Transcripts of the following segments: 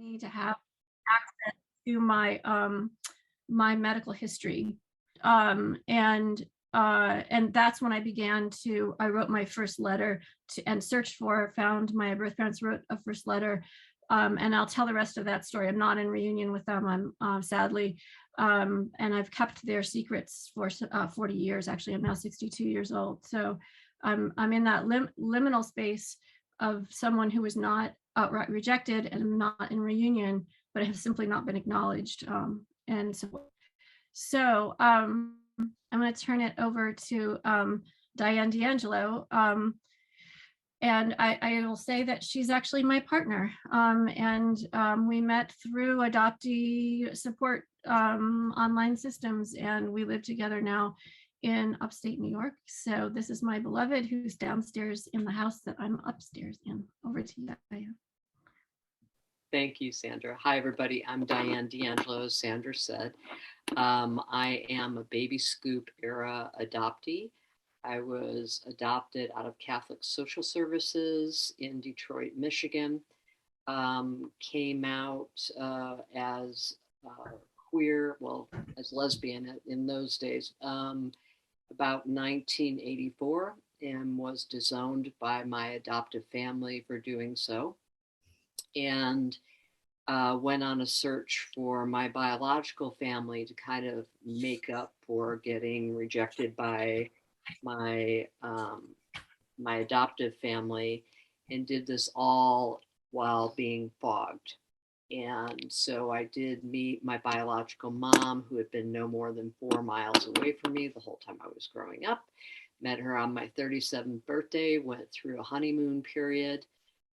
me to have access to my medical history. And that's when I wrote my first letter and searched for, found my birth parents, wrote a first letter. And I'll tell the rest of that story. I'm not in reunion with them, I'm sadly. And I've kept their secrets for 40 years. Actually, I'm now 62 years old. So I'm in that liminal space of someone who was not outright rejected and not in reunion, but have simply not been acknowledged. And so I'm going to turn it over to Diane D'Angelo. And I will say that she's actually my partner. We met through adoptee support online systems, and we live together now in upstate New York. So this is my beloved who's downstairs in the house that I'm upstairs in. Over to you, Diane. Thank you, Sandra. Hi, everybody. I'm Diane D'Angelo, as Sandra said. I am a baby scoop era adoptee. I was adopted out of Catholic Social Services in Detroit, Michigan. Came out as queer, well, as lesbian in those days, about 1984, and was disowned by my adoptive family for doing so. And went on a search for my biological family to kind of make up for getting rejected by my my adoptive family, and did this all while being fogged. And so I did meet my biological mom, who had been no more than 4 miles away from me the whole time I was growing up. Met her on my 37th birthday, went through a honeymoon period,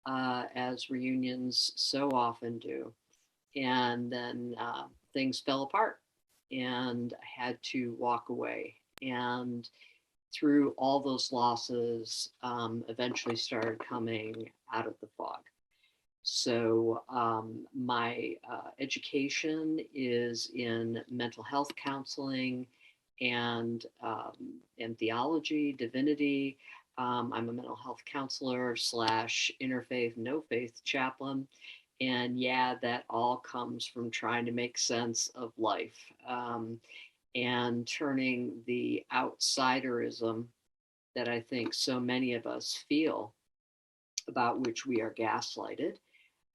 as reunions so often do. And then things fell apart, and I had to walk away. And through all those losses, eventually started coming out of the fog. So my education is in mental health counseling and theology, divinity. I'm a mental health counselor / interfaith, no faith chaplain. And yeah, that all comes from trying to make sense of life, and turning the outsiderism that I think so many of us feel, about which we are gaslighted,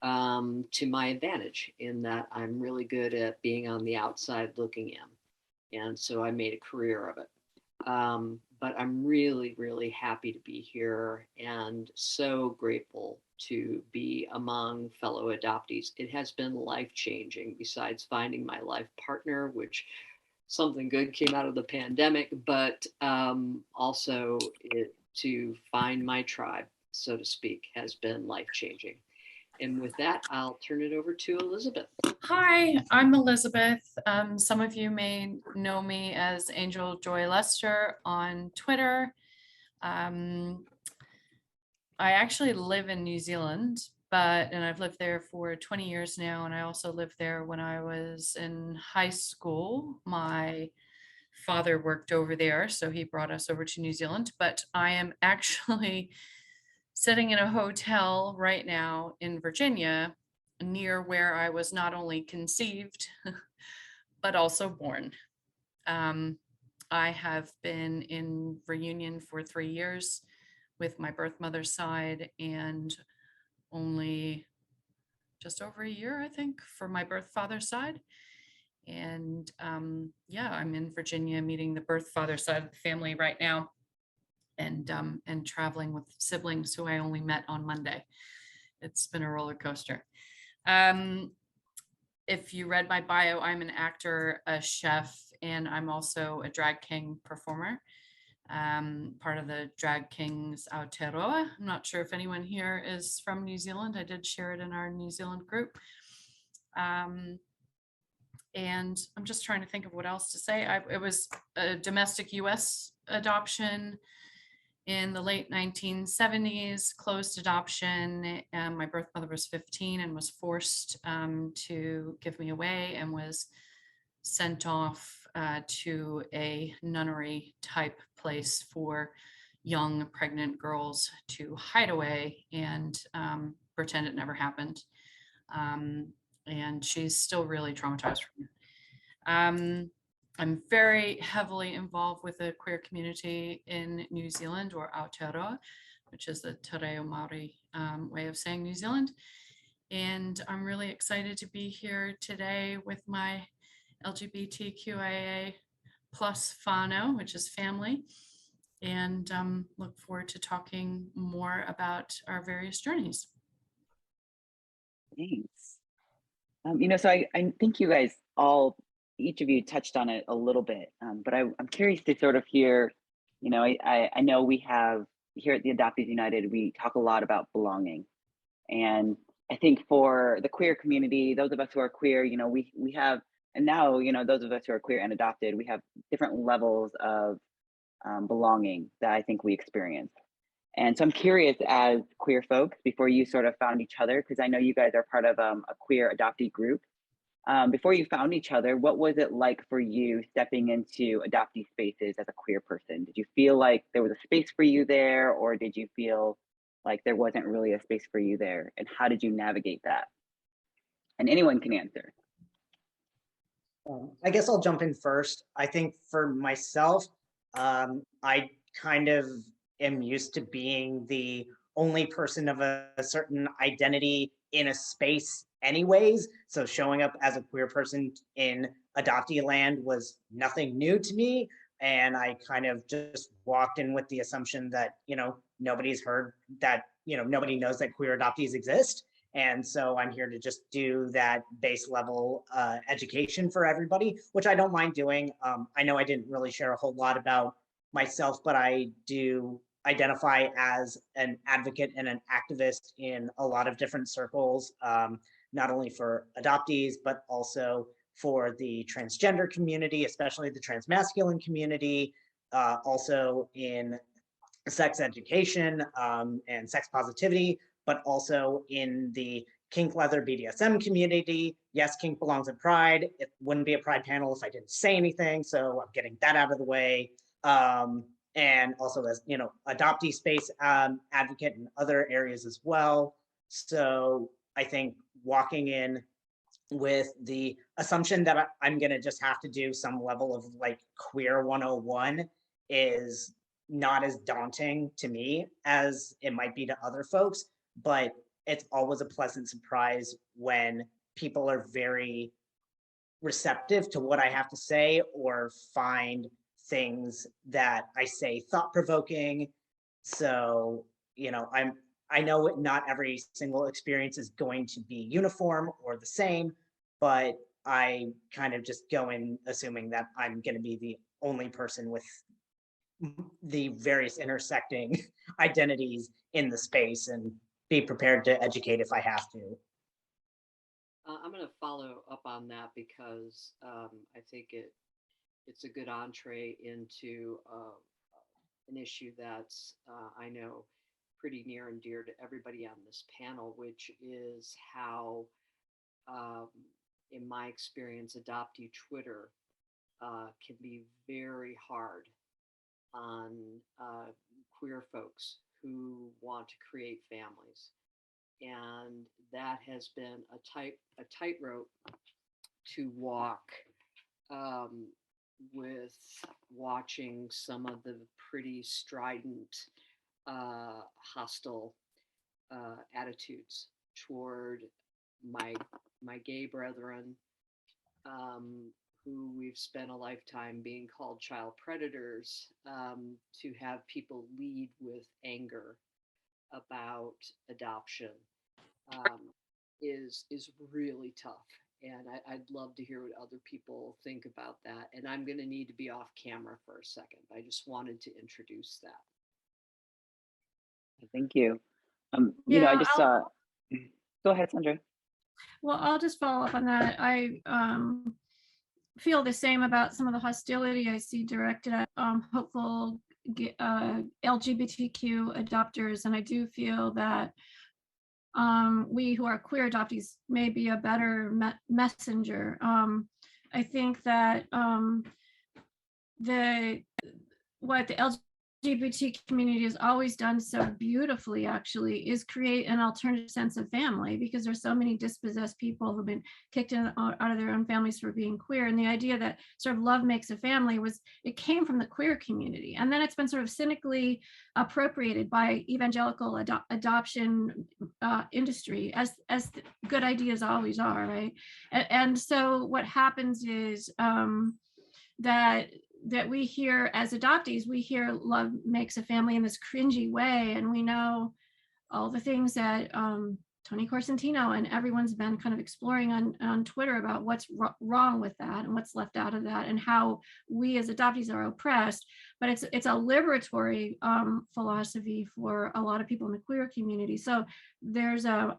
to my advantage, in that I'm really good at being on the outside looking in. And so I made a career of it. But I'm really, really happy to be here and so grateful to be among fellow adoptees. It has been life-changing, besides finding my life partner, which something good came out of the pandemic, but also to find my tribe, so to speak, has been life-changing. And with that, I'll turn it over to Elizabeth. Hi, I'm Elizabeth. Some of you may know me as Angel Joy Lester on Twitter. I actually live in New Zealand, and I've lived there for 20 years now. And I also lived there when I was in high school. My father worked over there, so he brought us over to New Zealand. But I am actually sitting in a hotel right now in Virginia, near where I was not only conceived, but also born. I have been in reunion for 3 years with my birth mother's side, and only just over a year, I think, for my birth father's side. And yeah, I'm in Virginia meeting the birth father side of the family right now, and traveling with siblings who I only met on Monday. It's been a roller coaster. If you read my bio, I'm an actor, a chef, and I'm also a drag king performer. Part of the Drag Kings Aotearoa. I'm not sure if anyone here is from New Zealand. I did share it in our New Zealand group. And I'm just trying to think of what else to say. It was a domestic US adoption in the late 1970s, closed adoption. My birth mother was 15 and was forced to give me away, and was sent off to a nunnery type place for young pregnant girls to hide away and pretend it never happened. and she's still really traumatized from it. I'm very heavily involved with the queer community in New Zealand, or Aotearoa, which is the Te Reo Māori way of saying New Zealand. And I'm really excited to be here today with my LGBTQIA plus whānau, which is family, and look forward to talking more about our various journeys. Thanks. So I think you guys each of you touched on it a little bit, but I'm curious to sort of hear, I know we have here at the Adoptees United, we talk a lot about belonging. And I think for the queer community, those of us who are queer, we have, and now, those of us who are queer and adopted, we have different levels of belonging that I think we experience. And so I'm curious, as queer folks, before you sort of found each other, because I know you guys are part of a queer adoptee group, before you found each other, what was it like for you stepping into adoptee spaces as a queer person? Did you feel like there was a space for you there, or did you feel like there wasn't really a space for you there? And how did you navigate that? And anyone can answer. I guess I'll jump in first. I think for myself, I kind of am used to being the only person of a certain identity in a space anyways. So showing up as a queer person in adoptee land was nothing new to me. And I kind of just walked in with the assumption that, nobody's heard that, nobody knows that queer adoptees exist. And so I'm here to just do that base level education for everybody, which I don't mind doing. I know I didn't really share a whole lot about myself, but I do identify as an advocate and an activist in a lot of different circles, not only for adoptees, but also for the transgender community, especially the transmasculine community, also in sex education and sex positivity, but also in the kink leather BDSM community. Yes, kink belongs in Pride. It wouldn't be a Pride panel if I didn't say anything, so I'm getting that out of the way. And also as, adoptee space advocate in other areas as well. So I think walking in with the assumption that I'm going to just have to do some level of like queer 101 is not as daunting to me as it might be to other folks, but it's always a pleasant surprise when people are very receptive to what I have to say or find things that I say thought-provoking. So, I know not every single experience is going to be uniform or the same, but I kind of just go in assuming that I'm going to be the only person with the various intersecting identities in the space and be prepared to educate if I have to. I'm going to follow up on that because I think it's a good entree into an issue that's, I know, pretty near and dear to everybody on this panel, which is how, in my experience, adoptee Twitter can be very hard on queer folks who want to create families. And that has been a tightrope to walk with watching some of the pretty strident, hostile attitudes toward my gay brethren, who we've spent a lifetime being called child predators, to have people lead with anger about adoption is really tough. And I'd love to hear what other people think about that. And I'm going to need to be off camera for a second. I just wanted to introduce that. Thank you. Yeah, I just saw. Go ahead, Sandra. Well, I'll just follow up on that. I feel the same about some of the hostility I see directed at hopeful LGBTQ adopters, and I do feel that we who are queer adoptees may be a better messenger. I think that what the LGBT community has always done so beautifully, actually, is create an alternative sense of family, because there's so many dispossessed people who've been kicked out of their own families for being queer. And the idea that sort of love makes a family it came from the queer community. And then it's been sort of cynically appropriated by evangelical adoption industry, as good ideas always are, right? And so what happens is that we hear, as adoptees, we hear love makes a family in this cringy way. And we know all the things that Tony Corsentino and everyone's been kind of exploring on Twitter about what's wrong with that and what's left out of that, and how we as adoptees are oppressed. But it's a liberatory philosophy for a lot of people in the queer community. So there's a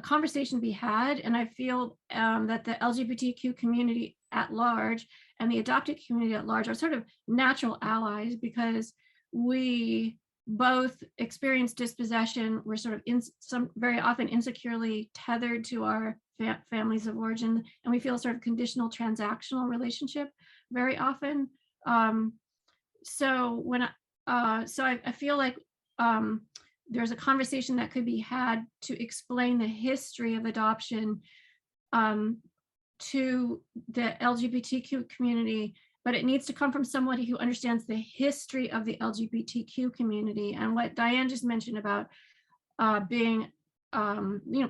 conversation to be had. And I feel that the LGBTQ community at large and the adopted community at large are sort of natural allies, because we both experience dispossession. We're sort of very often insecurely tethered to our families of origin, and we feel a sort of conditional transactional relationship very often. So I feel like there's a conversation that could be had to explain the history of adoption to the LGBTQ community, but it needs to come from somebody who understands the history of the LGBTQ community. And what Diane just mentioned about being,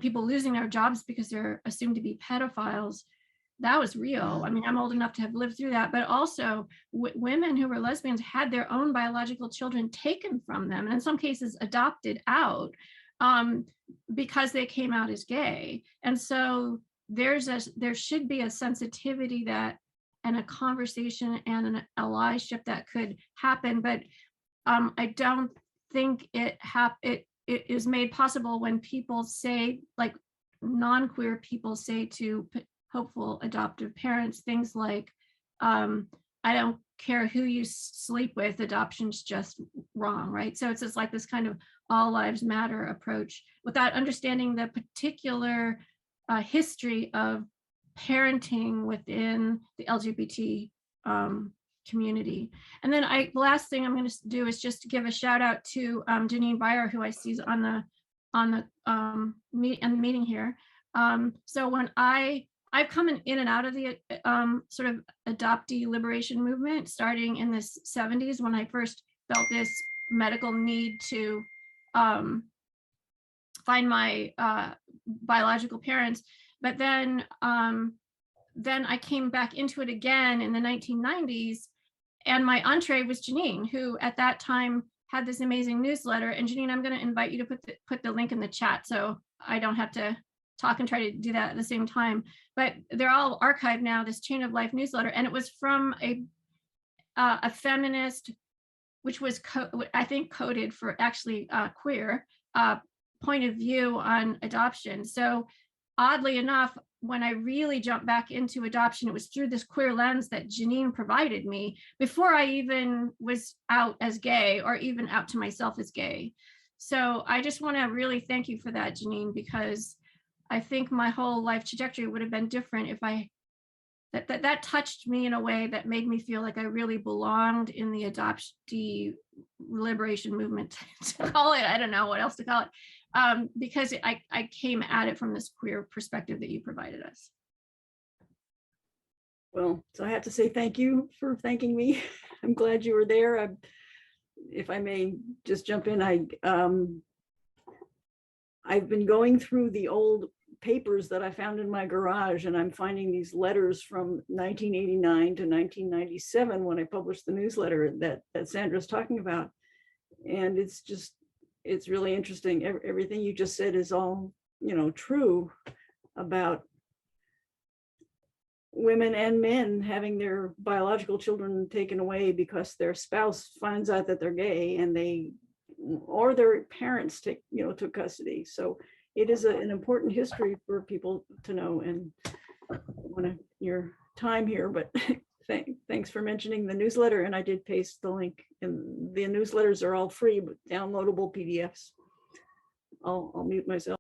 people losing their jobs because they're assumed to be pedophiles, that was real. I mean, I'm old enough to have lived through that, but also women who were lesbians had their own biological children taken from them, and in some cases adopted out because they came out as gay. And so there should be a sensitivity that, and a conversation and an allyship that could happen. But I don't think it is made possible when people say, like non-queer people say to hopeful adoptive parents, things like, I don't care who you sleep with, adoption's just wrong, right? So it's just like this kind of all lives matter approach without understanding the particular history of parenting within the LGBT community. And then the last thing I'm going to do is just give a shout out to Janine Beyer, who I see is on the meeting here. So when I've come in and out of the sort of adoptee liberation movement starting in the 70s, when I first felt this medical need to find my biological parents. But then I came back into it again in the 1990s, and my entree was Janine, who at that time had this amazing newsletter. And Janine, I'm going to invite you to put the link in the chat so I don't have to talk and try to do that at the same time. But they're all archived now, this Chain of Life newsletter. And it was from a feminist, which was I think coded for actually queer point of view on adoption. So oddly enough, when I really jumped back into adoption, it was through this queer lens that Janine provided me before I even was out as gay or even out to myself as gay. So I just want to really thank you for that, Janine, because I think my whole life trajectory would have been different if that touched me in a way that made me feel like I really belonged in the adoptee liberation movement, to call it. I don't know what else to call it. Because I came at it from this queer perspective that you provided us. Well, so I have to say thank you for thanking me. I'm glad you were there. If I may just jump in, I've been going through the old papers that I found in my garage, and I'm finding these letters from 1989 to 1997 when I published the newsletter that Sandra's talking about. And it's really interesting. Everything you just said is all, true about women and men having their biological children taken away because their spouse finds out that they're gay, and or their parents took custody. So it is an important history for people to know. And I want your time here, but thanks for mentioning the newsletter. And I did paste the link, and the newsletters are all free, but downloadable PDFs. I'll mute myself.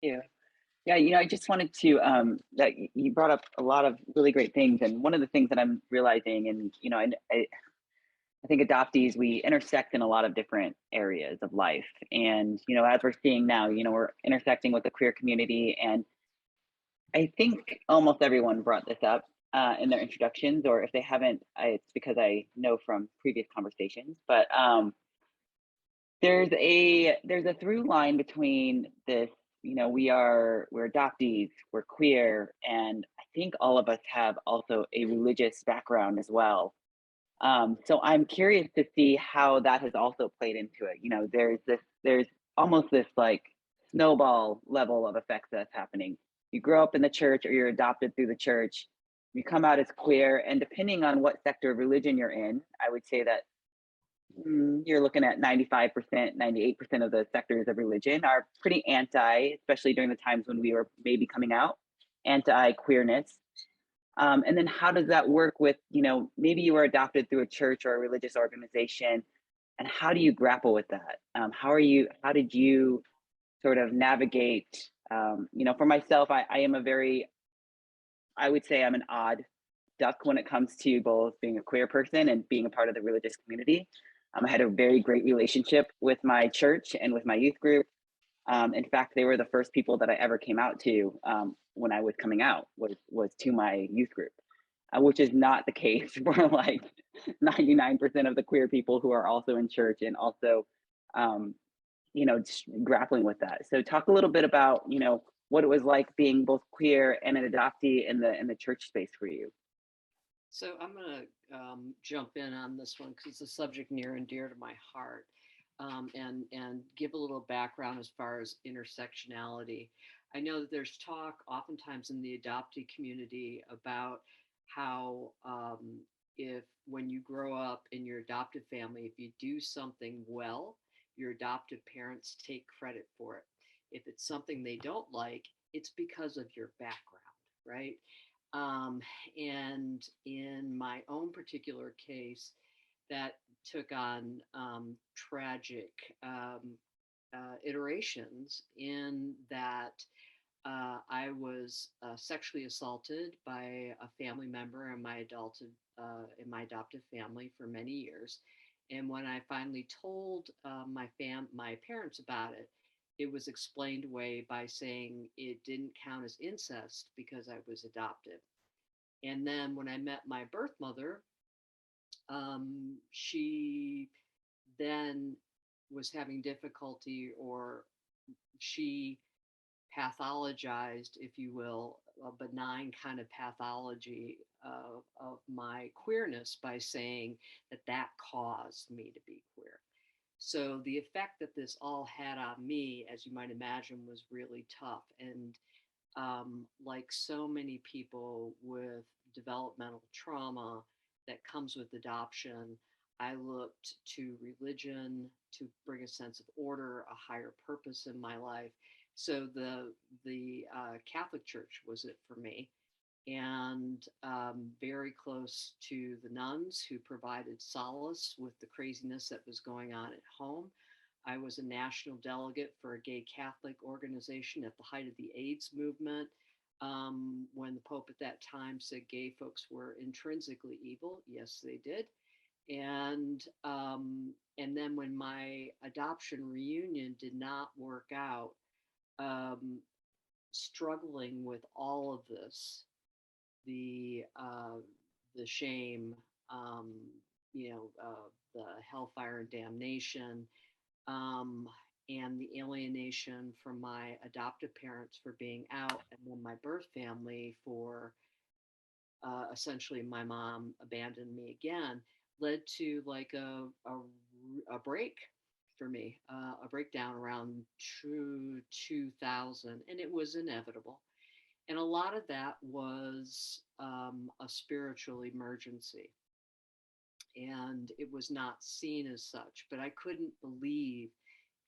Yeah. I just wanted to, that you brought up a lot of really great things. And one of the things that I'm realizing, and, I think adoptees, we intersect in a lot of different areas of life. And, as we're seeing now, we're intersecting with the queer community. And I think almost everyone brought this up in their introductions, or if they haven't, it's because I know from previous conversations. But there's a through line between this, we're adoptees, we're queer, and I think all of us have also a religious background as well. So I'm curious to see how that has also played into it. There's almost this like snowball level of effects that's happening. You grow up in the church or you're adopted through the church, you come out as queer, and depending on what sector of religion you're in, I would say that you're looking at 95%, 98% of the sectors of religion are pretty anti, especially during the times when we were maybe coming out, anti-queerness. And then how does that work with, maybe you were adopted through a church or a religious organization, and how do you grapple with that? How did you sort of navigate, for myself, I would say I'm an odd duck when it comes to both being a queer person and being a part of the religious community. I had a very great relationship with my church and with my youth group. In fact, they were the first people that I ever came out to when I was coming out was to my youth group, which is not the case for like 99% of the queer people who are also in church and also, just grappling with that. So talk a little bit about, what it was like being both queer and an adoptee in the church space for you. So I'm going to jump in on this one because it's a subject near and dear to my heart, and give a little background as far as intersectionality. I know that there's talk oftentimes in the adoptee community about how if when you grow up in your adoptive family, if you do something well, your adoptive parents take credit for it. If it's something they don't like, it's because of your background, right? And in my own particular case, that took on tragic iterations in that I was sexually assaulted by a family member in in my adoptive family for many years. And when I finally told my parents about it, it was explained away by saying it didn't count as incest because I was adopted. And then when I met my birth mother, she then was having difficulty, or she pathologized, if you will, a benign kind of pathology of my queerness by saying that caused me to be queer. So the effect that this all had on me, as you might imagine, was really tough. And like so many people with developmental trauma that comes with adoption, I looked to religion to bring a sense of order, a higher purpose in my life. So the Catholic Church was it for me, and very close to the nuns who provided solace with the craziness that was going on at home. I was a national delegate for a gay Catholic organization at the height of the AIDS movement, when the Pope at that time said gay folks were intrinsically evil. Yes, they did. And then when my adoption reunion did not work out, struggling with all of this, the shame, the hellfire and damnation, and the alienation from my adoptive parents for being out, and then my birth family for essentially my mom abandoned me again, led to like a break for me, a breakdown around 2000, and it was inevitable. And a lot of that was a spiritual emergency. And it was not seen as such, but I couldn't believe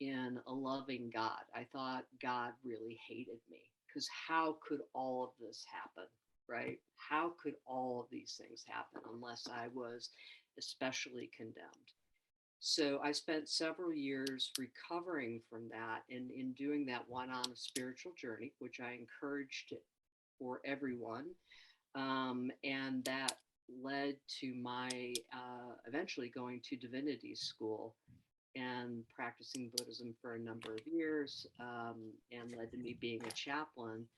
in a loving God. I thought God really hated me because how could all of this happen, right? How could all of these things happen unless I was especially condemned? So I spent several years recovering from that, and in doing that, went on a spiritual journey, which I encouraged for everyone. And that led to my eventually going to divinity school and practicing Buddhism for a number of years, and led to me being a chaplain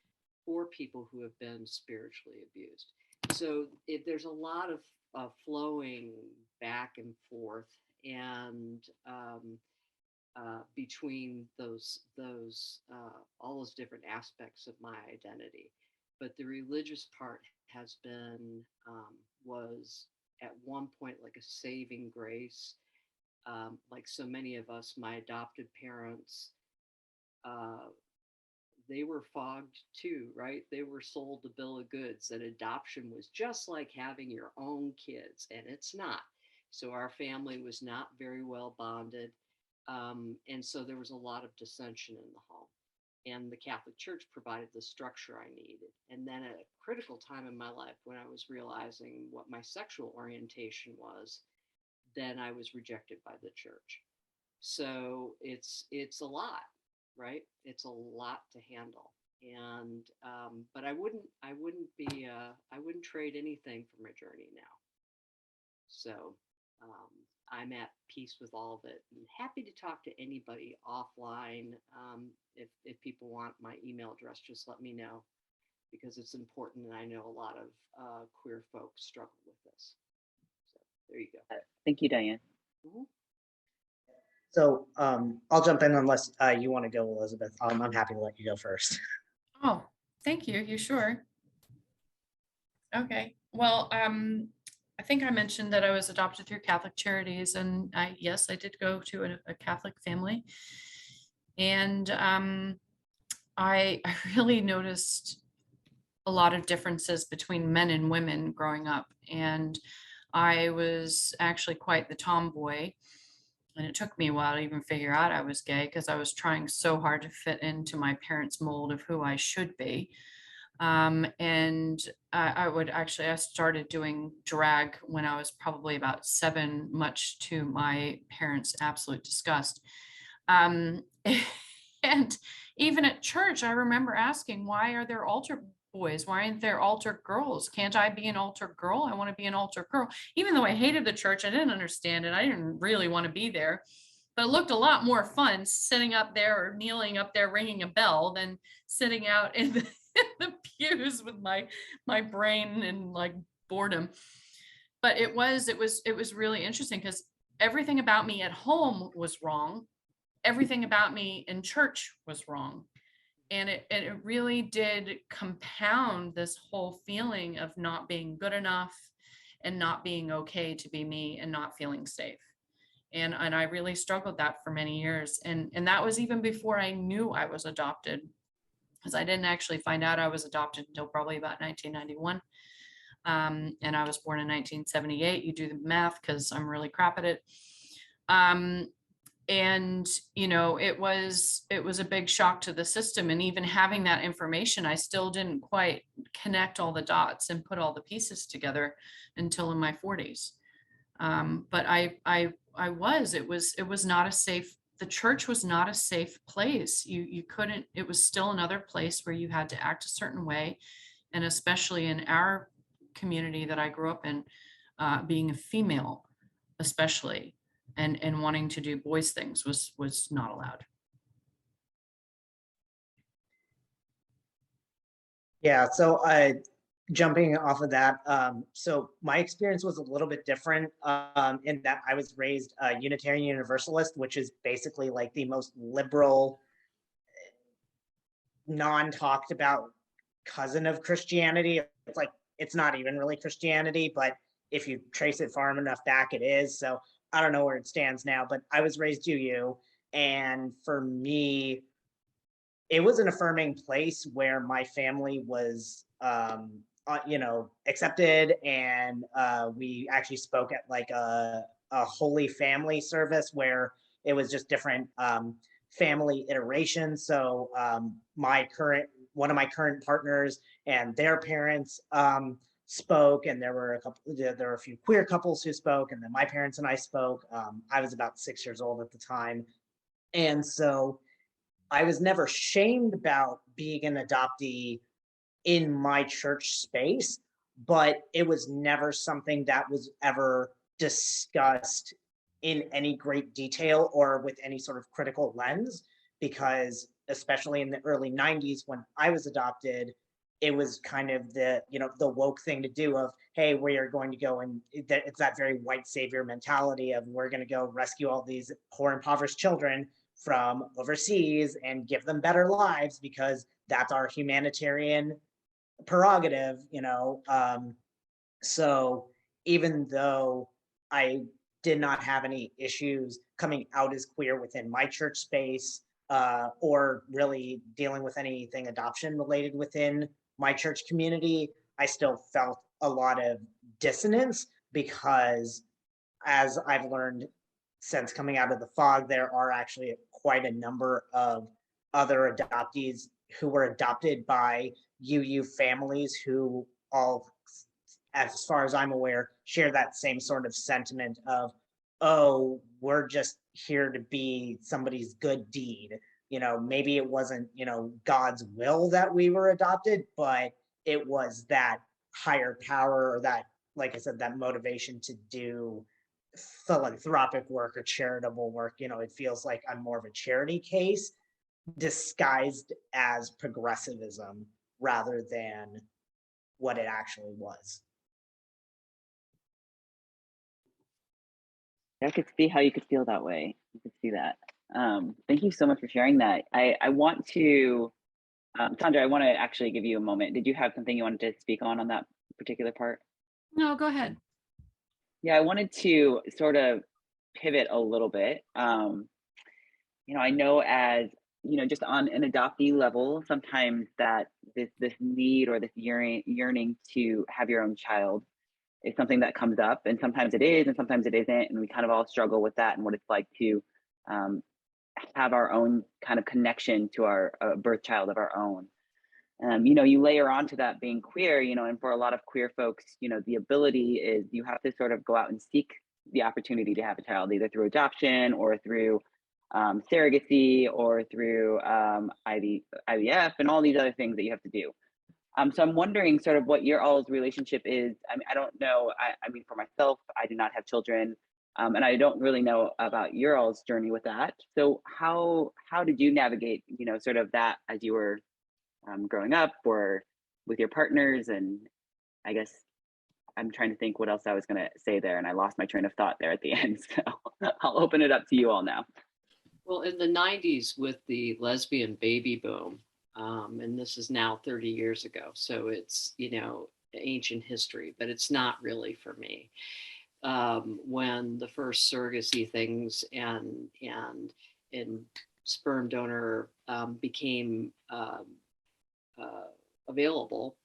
for people who have been spiritually abused. So there's a lot of flowing back and forth, and between those all those different aspects of my identity. But the religious part has been was at one point like a saving grace. Like so many of us, my adopted parents, they were fogged too, right? They were sold the bill of goods that adoption was just like having your own kids, and it's not. So our family was not very well bonded. And so there was a lot of dissension in the home. And the Catholic Church provided the structure I needed. And then at a critical time in my life, when I was realizing what my sexual orientation was, then I was rejected by the church. So it's a lot, right? It's a lot to handle. And but I wouldn't trade anything for my journey now. So I'm at peace with all of it, and happy to talk to anybody offline. If people want my email address, just let me know, because it's important, and I know a lot of queer folks struggle with this. So there you go. Thank you, Diane. Mhm. So I'll jump in unless you want to go, Elizabeth. I'm happy to let you go first. Oh, thank you. You sure? Okay. Well, I think I mentioned that I was adopted through Catholic Charities, and yes, I did go to a Catholic family, and I really noticed a lot of differences between men and women growing up, and I was actually quite the tomboy. And it took me a while to even figure out I was gay, because I was trying so hard to fit into my parents' mold of who I should be. And I started doing drag when I was probably about 7, much to my parents' absolute disgust. And even at church, I remember asking, why are there altar boys? Why aren't there altar girls? Can't I be an altar girl? I want to be an altar girl. Even though I hated the church, I didn't understand it. I didn't really want to be there. But it looked a lot more fun sitting up there or kneeling up there ringing a bell than sitting out in the pews with my brain and like boredom. But it was really interesting, because everything about me at home was wrong. Everything about me in church was wrong. And it really did compound this whole feeling of not being good enough and not being okay to be me and not feeling safe. And I really struggled that for many years. And that was even before I knew I was adopted, because I didn't actually find out I was adopted until probably about 1991. And I was born in 1978. You do the math, because I'm really crap at it. And it was a big shock to the system. And even having that information, I still didn't quite connect all the dots and put all the pieces together until in my 40s. But it was not a safe, the church was not a safe place. You couldn't, it was still another place where you had to act a certain way. And especially in our community that I grew up in, being a female, especially, and wanting to do boys things was not allowed. Yeah, so jumping off of that, so my experience was a little bit different in that I was raised Unitarian Universalist, which is basically like the most liberal, non-talked about cousin of Christianity. It's like, it's not even really Christianity, but if you trace it far enough back, it is. So I don't know where it stands now, but I was raised UU, and for me, it was an affirming place where my family was accepted, and we actually spoke at like a holy family service where it was just different family iterations. So one of my current partners and their parents spoke, and there were a few queer couples who spoke, and then my parents and I spoke. I was about 6 years old at the time, and so I was never shamed about being an adoptee in my church space, but it was never something that was ever discussed in any great detail or with any sort of critical lens, because especially in the early 90s when I was adopted, it was kind of the, you know, the woke thing to do of, hey, we are going to go and it's that very white savior mentality of we're going to go rescue all these poor impoverished children from overseas and give them better lives because that's our humanitarian prerogative, you know. So even though I did not have any issues coming out as queer within my church space, or really dealing with anything adoption related within my church community, I still felt a lot of dissonance because, as I've learned since coming out of the fog, there are actually quite a number of other adoptees who were adopted by UU families who all, as far as I'm aware, share that same sort of sentiment of, oh, we're just here to be somebody's good deed. You know, maybe it wasn't, you know, God's will that we were adopted, but it was that higher power or that, like I said, that motivation to do philanthropic work or charitable work. You know, it feels like I'm more of a charity case disguised as progressivism rather than what it actually was. I could see how you could feel that way. You could see that. Thank you so much for sharing that. I want to, Sandra, I want to actually give you a moment. Did you have something you wanted to speak on that particular part? No, go ahead. Yeah, I wanted to sort of pivot a little bit. You know, I know as, you know, just on an adoptee level, sometimes that this need or this yearning to have your own child is something that comes up, and sometimes it is and sometimes it isn't, and we kind of all struggle with that and what it's like to have our own kind of connection to our birth child of our own. You know, you layer onto that being queer, you know, and for a lot of queer folks, you know, the ability is you have to sort of go out and seek the opportunity to have a child, either through adoption or through surrogacy or through IVF and all these other things that you have to do. So I'm wondering sort of what your all's relationship is. I mean, I don't know. I mean, for myself, I do not have children, and I don't really know about your all's journey with that. So how did you navigate, you know, sort of that as you were growing up or with your partners? And I guess I'm trying to think what else I was going to say there, and I lost my train of thought there at the end. So I'll open it up to you all now. Well, in the 90s with the lesbian baby boom, and this is now 30 years ago, so it's, you know, ancient history, but it's not really for me. When the first surrogacy things and sperm donor became available,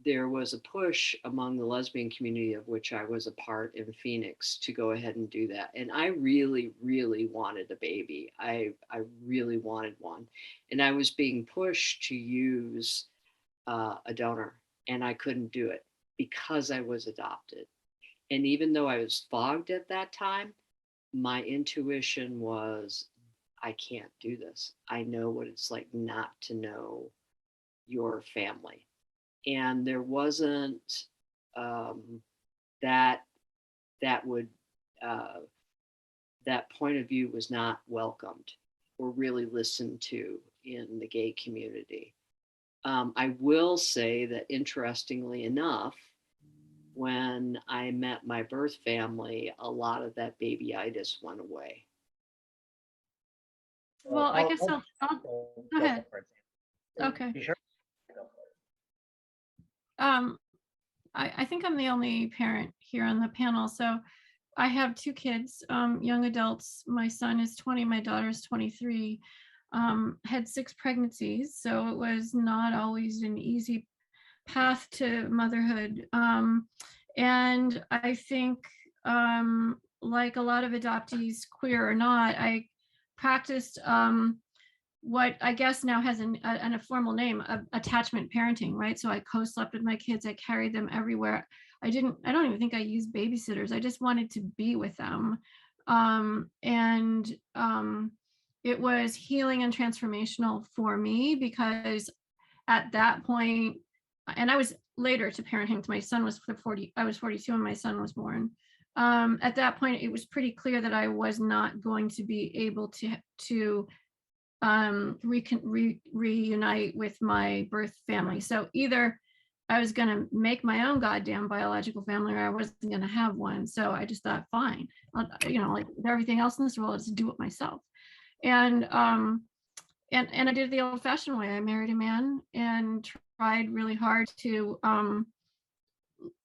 there was a push among the lesbian community, of which I was a part in Phoenix, to go ahead and do that. And I really, really wanted a baby. I really wanted one. And I was being pushed to use a donor, and I couldn't do it because I was adopted. And even though I was fogged at that time, my intuition was, I can't do this. I know what it's like not to know your family. And there wasn't that would that point of view was not welcomed or really listened to in the gay community. I will say that, interestingly enough, when I met my birth family, a lot of that babyitis went away. Well, I guess I'll go ahead. Okay. You sure? I think I'm the only parent here on the panel. So I have two kids, young adults. My son is 20, my daughter is 23. Had 6 pregnancies, so it was not always an easy path to motherhood. And I think, like a lot of adoptees, queer or not, I practiced what I guess now has a formal name, attachment parenting, right? So I co-slept with my kids, I carried them everywhere. I don't even think I used babysitters. I just wanted to be with them. It was healing and transformational for me, because at that point, and I was later to parenting. My son was 40, I was 42 when my son was born. At that point, it was pretty clear that I was not going to be able to reunite with my birth family. So either I was going to make my own goddamn biological family, or I wasn't going to have one. So I just thought, fine, like everything else in this world, is to do it myself. And I did it the old-fashioned way. I married a man and tried really hard to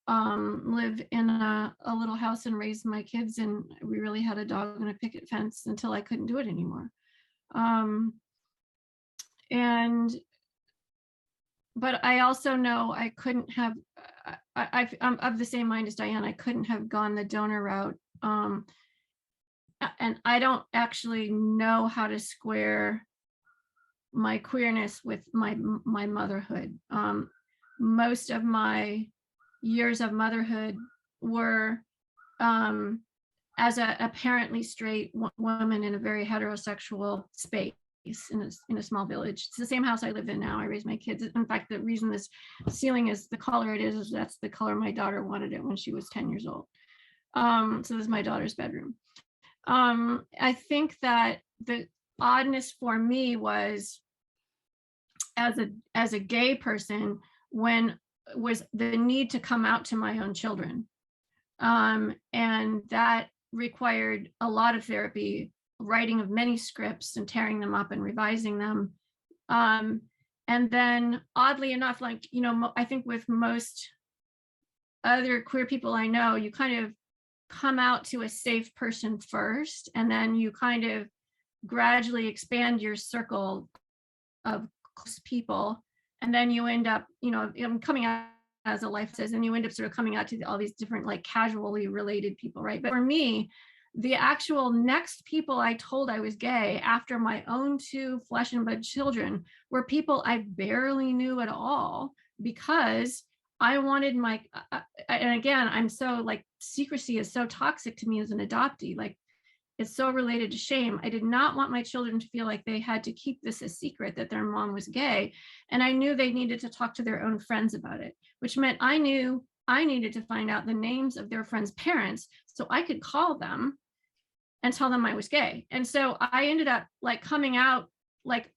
live in a little house and raise my kids. And we really had a dog and a picket fence until I couldn't do it anymore. But I also know I couldn't have, I'm of the same mind as Diane. I couldn't have gone the donor route. And I don't actually know how to square my queerness with my motherhood. Most of my years of motherhood were as a apparently straight woman in a very heterosexual space in a small village. It's the same house I live in now. I raise my kids. In fact, the reason this ceiling is the color it is that's the color my daughter wanted it when she was 10 years old. So this is my daughter's bedroom. I think that the oddness for me was as a gay person was the need to come out to my own children. And that required a lot of therapy, writing of many scripts and tearing them up and revising them. And then oddly enough, like, I think with most other queer people I know, you kind of come out to a safe person first, and then you kind of gradually expand your circle of close people. And then you end up, coming out as a life says, and you end up sort of coming out to all these different like casually related people, right? But for me, the actual next people I told I was gay after my own 2 flesh and blood children were people I barely knew at all, because I wanted and again, I'm so like, secrecy is so toxic to me as an adoptee. Like, it's so related to shame. I did not want my children to feel like they had to keep this a secret that their mom was gay. And I knew they needed to talk to their own friends about it, which meant I knew I needed to find out the names of their friends' parents so I could call them and tell them I was gay. And so I ended up like coming out, like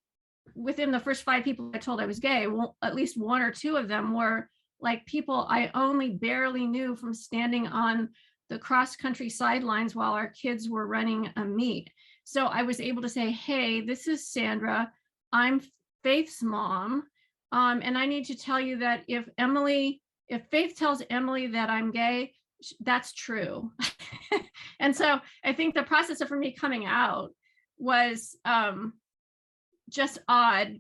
within the first 5 people I told I was gay, at least 1 or 2 of them were like people I only barely knew from standing on the cross-country sidelines while our kids were running a meet. So I was able to say, hey, this is Sandra. I'm Faith's mom. And I need to tell you that if Faith tells Emily that I'm gay, that's true. And so I think the process of for me coming out was just odd.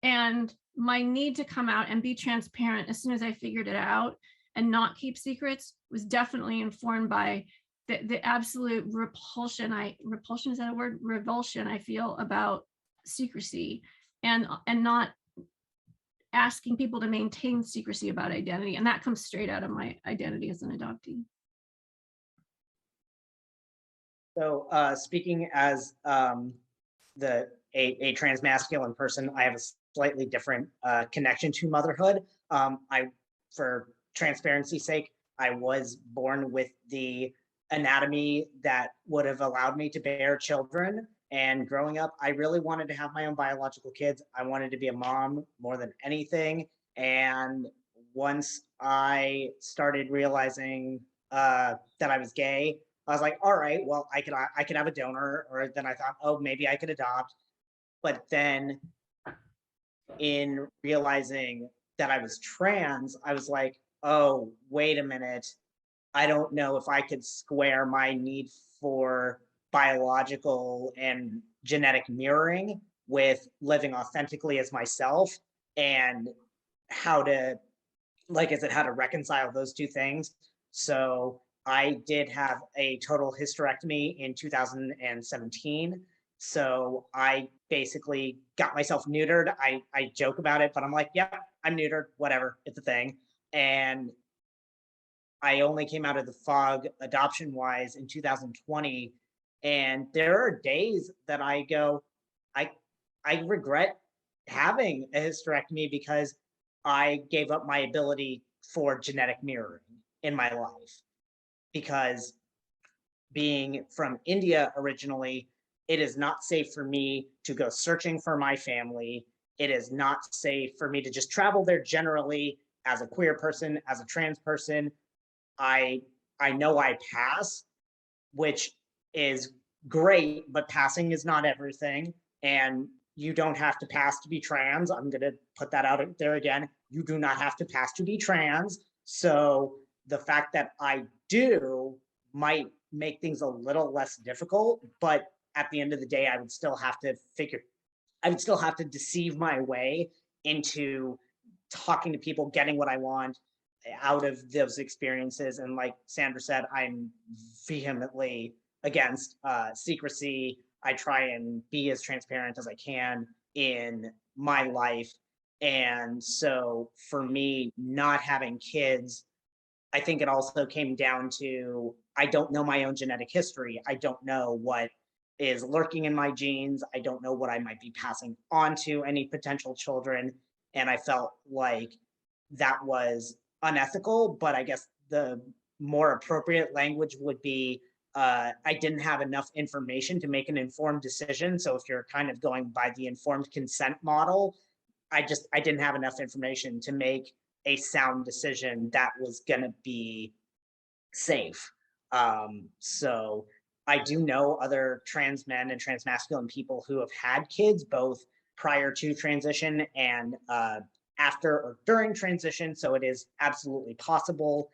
And my need to come out and be transparent as soon as I figured it out and not keep secrets was definitely informed by the absolute revulsion I feel about secrecy and not asking people to maintain secrecy about identity. And that comes straight out of my identity as an adoptee. So speaking as a transmasculine person, I have a slightly different connection to motherhood. For transparency's sake, I was born with the anatomy that would have allowed me to bear children. And growing up, I really wanted to have my own biological kids. I wanted to be a mom more than anything. And once I started realizing that I was gay, I was like, all right, well, I could have a donor. Or then I thought, oh, maybe I could adopt. But then in realizing that I was trans, I was like, oh, wait a minute. I don't know if I could square my need for biological and genetic mirroring with living authentically as myself, and how to reconcile those 2 things. So I did have a total hysterectomy in 2017. So I basically got myself neutered. I joke about it, but I'm like, yeah, I'm neutered, whatever, it's a thing. And I only came out of the fog adoption wise in 2020. And there are days that I go, I regret having a hysterectomy, because I gave up my ability for genetic mirroring in my life, because being from India originally, it is not safe for me to go searching for my family. It is not safe for me to just travel there generally as a queer person, as a trans person. I I know I pass, which is great, but passing is not everything. And you don't have to pass to be trans. I'm going to put that out there again. You do not have to pass to be trans. So the fact that I do might make things a little less difficult, but at the end of the day, I would still have to deceive my way into talking to people, getting what I want out of those experiences. And like Sandra said, I'm vehemently against secrecy. I try and be as transparent as I can in my life. And so for me, not having kids, I think it also came down to I don't know my own genetic history. I don't know what is lurking in my genes. I don't know what I might be passing on to any potential children. And I felt like that was unethical, but I guess the more appropriate language would be I didn't have enough information to make an informed decision. So if you're kind of going by the informed consent model, I didn't have enough information to make a sound decision that was going to be safe. So I do know other trans men and trans masculine people who have had kids both prior to transition and after or during transition. So it is absolutely possible,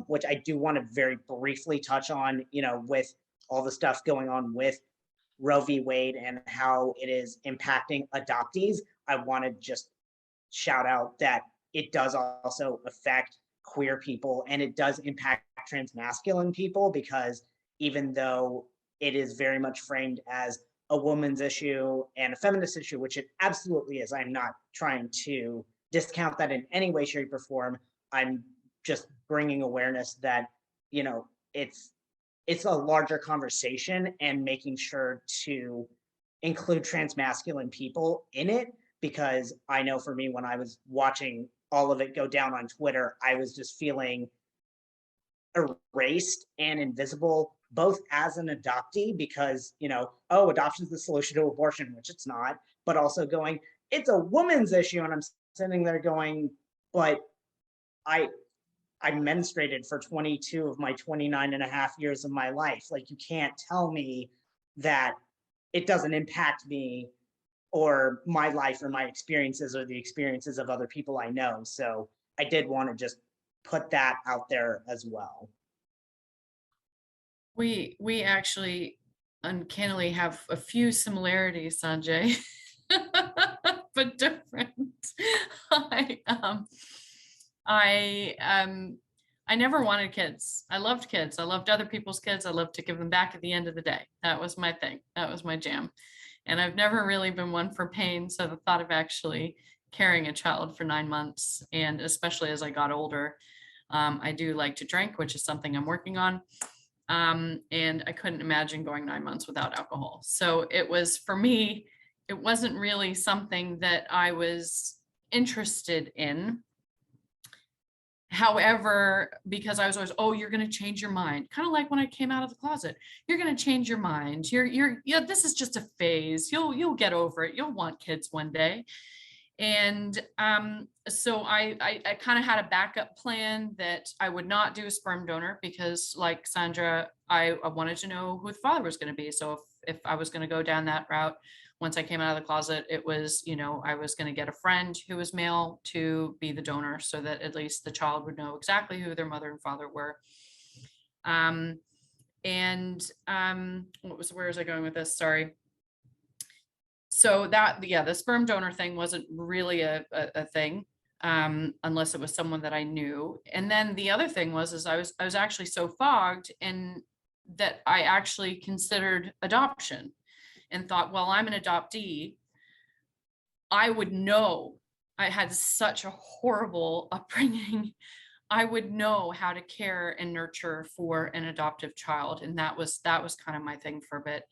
which I do want to very briefly touch on, with all the stuff going on with Roe v. Wade and how it is impacting adoptees. I want to just shout out that it does also affect queer people and it does impact trans masculine people, because even though it is very much framed as a woman's issue and a feminist issue, which it absolutely is, I'm not trying to discount that in any way, shape, or form. I'm just bringing awareness that, it's a larger conversation, and making sure to include trans masculine people in it, because I know for me, when I was watching all of it go down on Twitter, I was just feeling erased and invisible, both as an adoptee, because, oh, adoption is the solution to abortion, which it's not, but also going, it's a woman's issue. And I'm sitting there going, but I menstruated for 22 of my 29 and a half years of my life. Like, you can't tell me that it doesn't impact me or my life or my experiences or the experiences of other people I know. So I did want to just put that out there as well. We actually uncannily have a few similarities, Sanjay, but different. I never wanted kids. I loved kids. I loved other people's kids. I loved to give them back at the end of the day. That was my thing. That was my jam. And I've never really been one for pain. So the thought of actually carrying a child for 9 months, and especially as I got older, I do like to drink, which is something I'm working on. And I couldn't imagine going 9 months without alcohol. So it was, for me, it wasn't really something that I was interested in. However, because I was always, oh, you're going to change your mind. Kind of like when I came out of the closet, you're going to change your mind. Yeah, this is just a phase. You'll get over it. You'll want kids one day. And so I kind of had a backup plan that I would not do a sperm donor, because like Sandra, I wanted to know who the father was going to be. So if I was going to go down that route, once I came out of the closet, it was, I was going to get a friend who was male to be the donor, so that at least the child would know exactly who their mother and father were. Where was I going with this? Sorry. So that, yeah, the sperm donor thing wasn't really a thing, unless it was someone that I knew. And then the other thing was I was actually so fogged in that I actually considered adoption and thought, well, I'm an adoptee. I would know. I had such a horrible upbringing. I would know how to care and nurture for an adoptive child. And that was kind of my thing for a bit.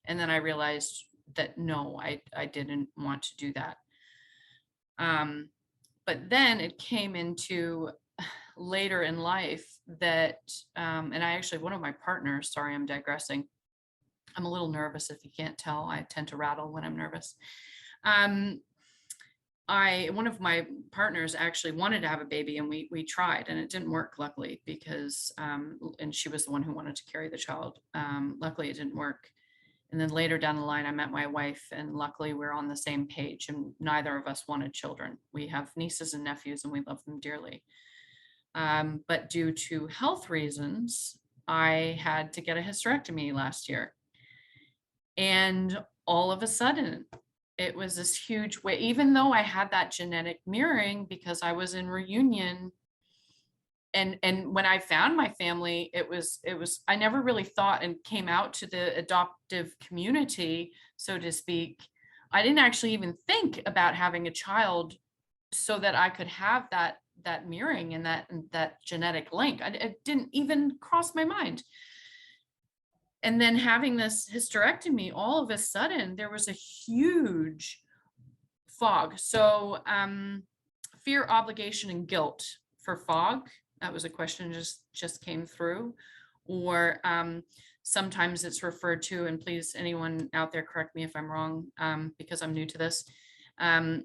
And then I realized that no, I didn't want to do that. But then it came into later in life that, and I actually, one of my partners, sorry, I'm digressing. I'm a little nervous if you can't tell. I tend to rattle when I'm nervous. One of my partners actually wanted to have a baby, and we tried, and it didn't work, luckily, because, and she was the one who wanted to carry the child. Luckily it didn't work. And then later down the line, I met my wife, and luckily we're on the same page, and neither of us wanted children. We have nieces and nephews, and we love them dearly. But due to health reasons, I had to get a hysterectomy last year. And all of a sudden, it was this huge way, even though I had that genetic mirroring because I was in reunion. And when I found my family, it was, I never really thought and came out to the adoptive community, so to speak. I didn't actually even think about having a child so that I could have that mirroring and that genetic link. It didn't even cross my mind. And then having this hysterectomy, all of a sudden there was a huge fog. So fear, obligation, and guilt for fog. That was a question just came through. Or sometimes it's referred to, and please, anyone out there, correct me if I'm wrong, because I'm new to this,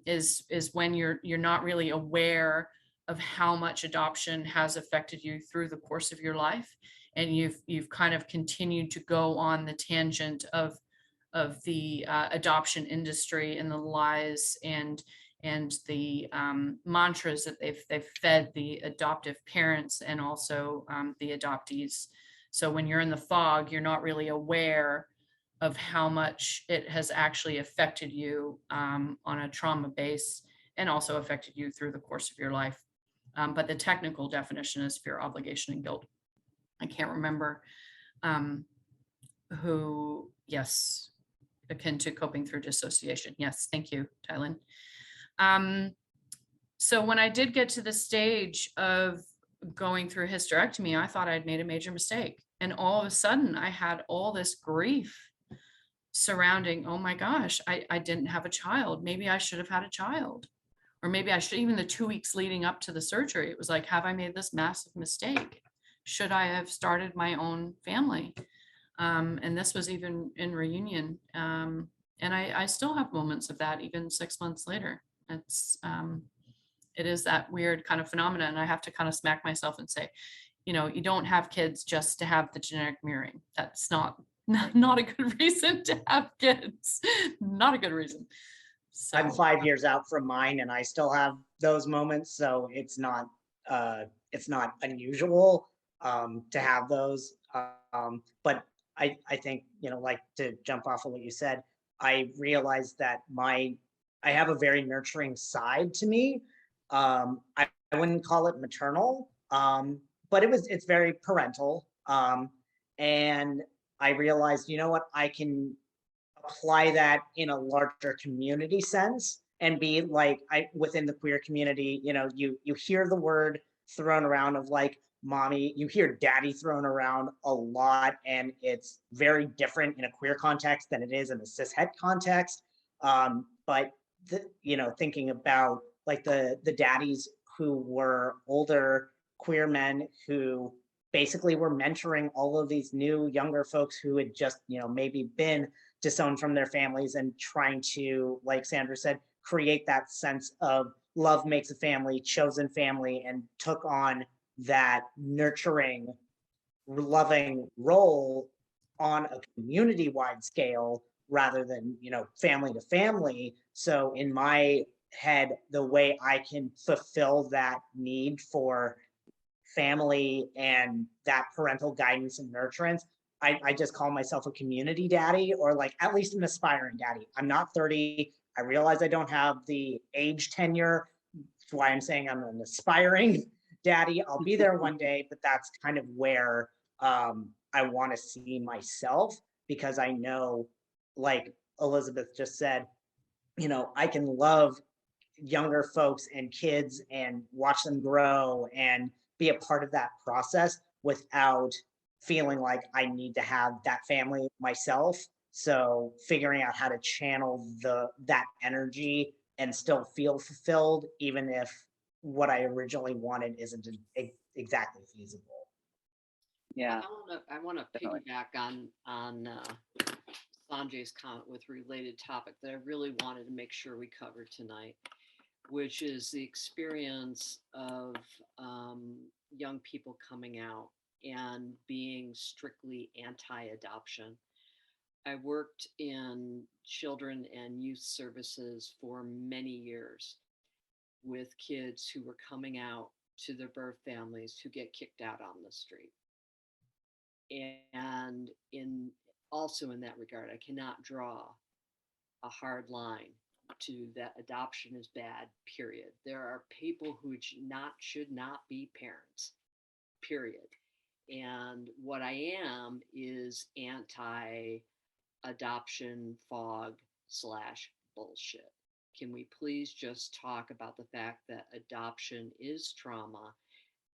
is when you're not really aware of how much adoption has affected you through the course of your life, and you've kind of continued to go on the tangent of the adoption industry and the lies and the mantras that they've fed the adoptive parents and also the adoptees. So when you're in the fog, you're not really aware of how much it has actually affected you on a trauma base, and also affected you through the course of your life. But the technical definition is fear, obligation, and guilt. I can't remember who, yes, akin to coping through dissociation. Yes, thank you, Tylen. So when I did get to the stage of going through hysterectomy, I thought I'd made a major mistake. And all of a sudden I had all this grief surrounding, oh my gosh, I didn't have a child. Maybe I should have had a child. Or maybe I should, even the 2 weeks leading up to the surgery, it was like, have I made this massive mistake? Should I have started my own family? And this was even in reunion. And I still have moments of that even 6 months later. It is that weird kind of phenomenon. And I have to kind of smack myself and say, you don't have kids just to have the genetic mirroring. That's not a good reason to have kids. Not a good reason. So I'm 5 years out from mine, and I still have those moments. So it's not unusual to have those. But I think, like, to jump off of what you said, I realized that I have a very nurturing side to me. I wouldn't call it maternal, but it's very parental. And I realized, what, I can apply that in a larger community sense and be like, within the queer community, you hear the word thrown around of like mommy, you hear daddy thrown around a lot, and it's very different in a queer context than it is in a cis het context. But thinking about like the daddies who were older queer men who basically were mentoring all of these new younger folks who had just maybe been disowned from their families, and trying to, like Sandra said, create that sense of love makes a family, chosen family, and took on that nurturing, loving role on a community-wide scale rather than family to family. So in my head, the way I can fulfill that need for family and that parental guidance and nurturance, I just call myself a community daddy, or like at least an aspiring daddy. I'm not 30. I realize I don't have the age tenure. That's why I'm saying I'm an aspiring daddy. I'll be there one day, but that's kind of where I want to see myself, because I know, like Elizabeth just said, I can love younger folks and kids and watch them grow and be a part of that process without feeling like I need to have that family myself. So figuring out how to channel that energy and still feel fulfilled, even if what I originally wanted isn't exactly feasible. Yeah, I want to definitely. piggyback on Sanjay's comment with related topic that I really wanted to make sure we covered tonight, which is the experience of young people coming out and being strictly anti-adoption. I worked in children and youth services for many years with kids who were coming out to their birth families who get kicked out on the street. And in also in that regard, I cannot draw a hard line to that adoption is bad, period. There are people who should not be parents, period. And what I am is anti adoption fog / bullshit. Can we please just talk about the fact that adoption is trauma,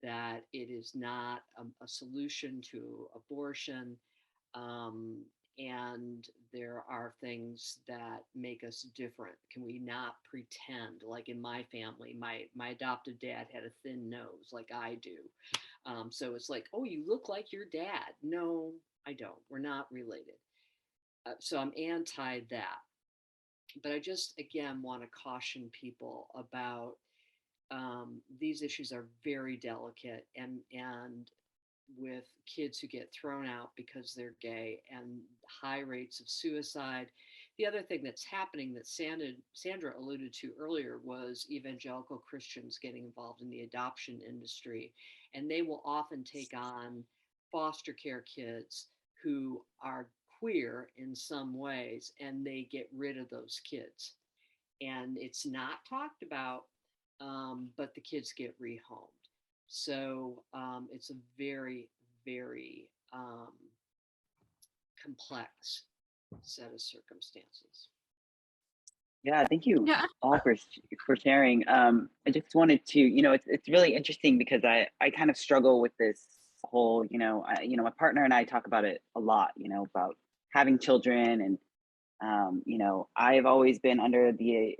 that it is not a solution to abortion, and there are things that make us different. Can we not pretend like in my family, my adoptive dad had a thin nose like I do? So it's like, oh, you look like your dad. No, I don't. We're not related. So I'm anti that. But I just, again, want to caution people about these issues are very delicate, and with kids who get thrown out because they're gay and high rates of suicide. The other thing that's happening that Sandra alluded to earlier was evangelical Christians getting involved in the adoption industry, and they will often take on foster care kids who are queer in some ways, and they get rid of those kids. And it's not talked about, but the kids get rehomed. So it's a very, very complex set of circumstances. Yeah, thank you Yeah. all for sharing. I just wanted to, it's really interesting because I kind of struggle with this whole, my partner and I talk about it a lot, about having children, and I've always been under the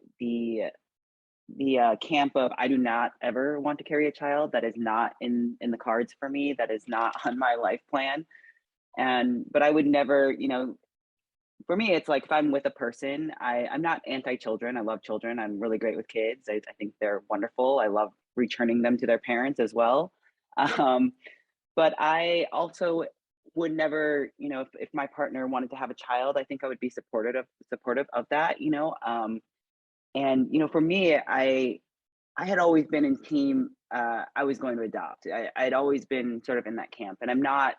camp of I do not ever want to carry a child. That is not in the cards for me. That is not on my life plan. But I would never, for me, it's like if I'm with a person, I'm not anti-children. I love children. I'm really great with kids. I think they're wonderful. I love returning them to their parents as well. But I also would never, if my partner wanted to have a child, I think I would be supportive of that, and for me, I had always been in team. I was going to adopt. I'd always been sort of in that camp, and I'm not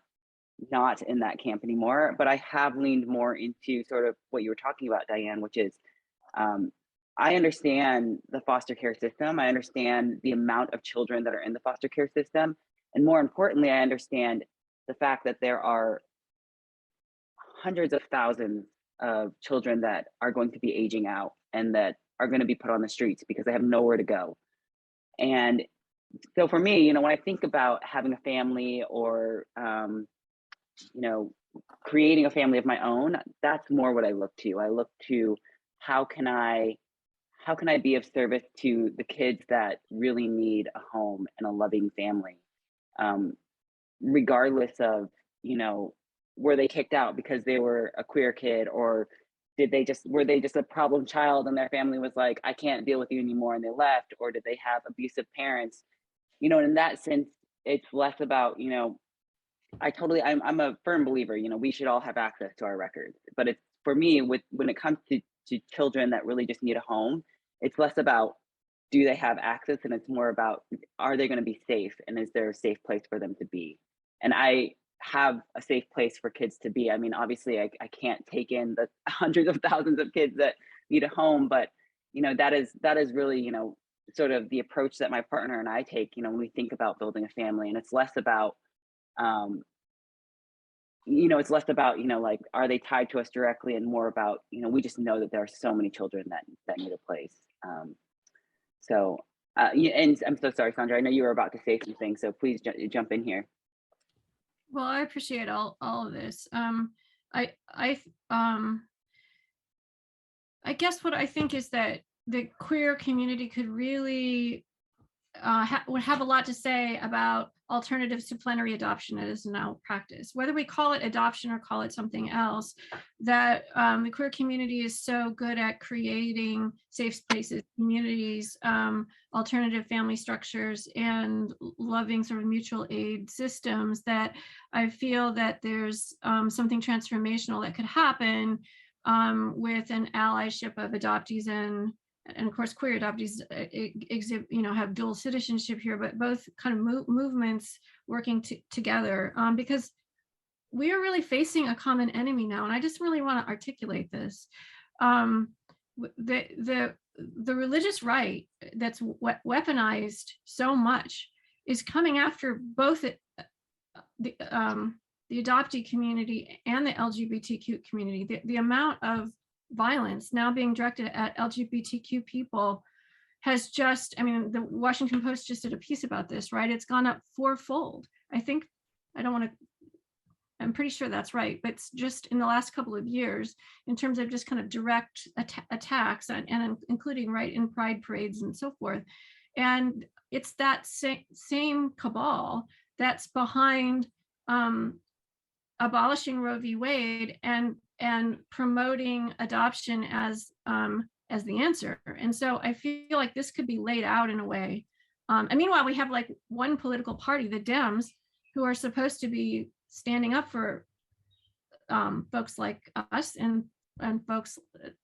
in that camp anymore. But I have leaned more into sort of what you were talking about, Diane, which is I understand the foster care system. I understand the amount of children that are in the foster care system, and more importantly, I understand the fact that there are hundreds of thousands of children that are going to be aging out and that are going to be put on the streets because they have nowhere to go. And so for me, when I think about having a family or, creating a family of my own, that's more what I look to. I look to how can I be of service to the kids that really need a home and a loving family, regardless of, were they kicked out because they were a queer kid, or were they just a problem child and their family was like, I can't deal with you anymore, and they left, or did they have abusive parents? In that sense, it's less about, I'm a firm believer, we should all have access to our records. But it's for me, when it comes to children that really just need a home, it's less about do they have access, and it's more about are they going to be safe, and is there a safe place for them to be? And I have a safe place for kids to be. I mean, obviously I can't take in the hundreds of thousands of kids that need a home, but that is really, sort of the approach that my partner and I take, when we think about building a family. And it's less about it's less about, like, are they tied to us directly, and more about, we just know that there are so many children that need a place. So and I'm so sorry, Sandra, I know you were about to say something, so please jump in here. Well, I appreciate all of this. I guess what I think is that the queer community could really would have a lot to say about alternatives to plenary adoption that is now practiced. Whether we call it adoption or call it something else, that the queer community is so good at creating safe spaces, communities, alternative family structures, and loving sort of mutual aid systems, that I feel that there's something transformational that could happen with an allyship of adoptees and of course queer adoptees have dual citizenship here, but both kind of movements working together, because we are really facing a common enemy now, and I just really want to articulate this. The religious right that's weaponized so much is coming after both the adoptee community and the LGBTQ community. The amount of violence now being directed at LGBTQ people has just, I mean, the Washington Post just did a piece about this, right? It's gone up fourfold. I think, I'm pretty sure that's right, but it's just in the last couple of years in terms of just kind of direct attacks and including right in pride parades and so forth. And it's that same cabal that's behind abolishing Roe v. Wade and promoting adoption as the answer. And so I feel like this could be laid out in a way. And meanwhile, we have like one political party, the Dems, who are supposed to be standing up for folks like us and folks,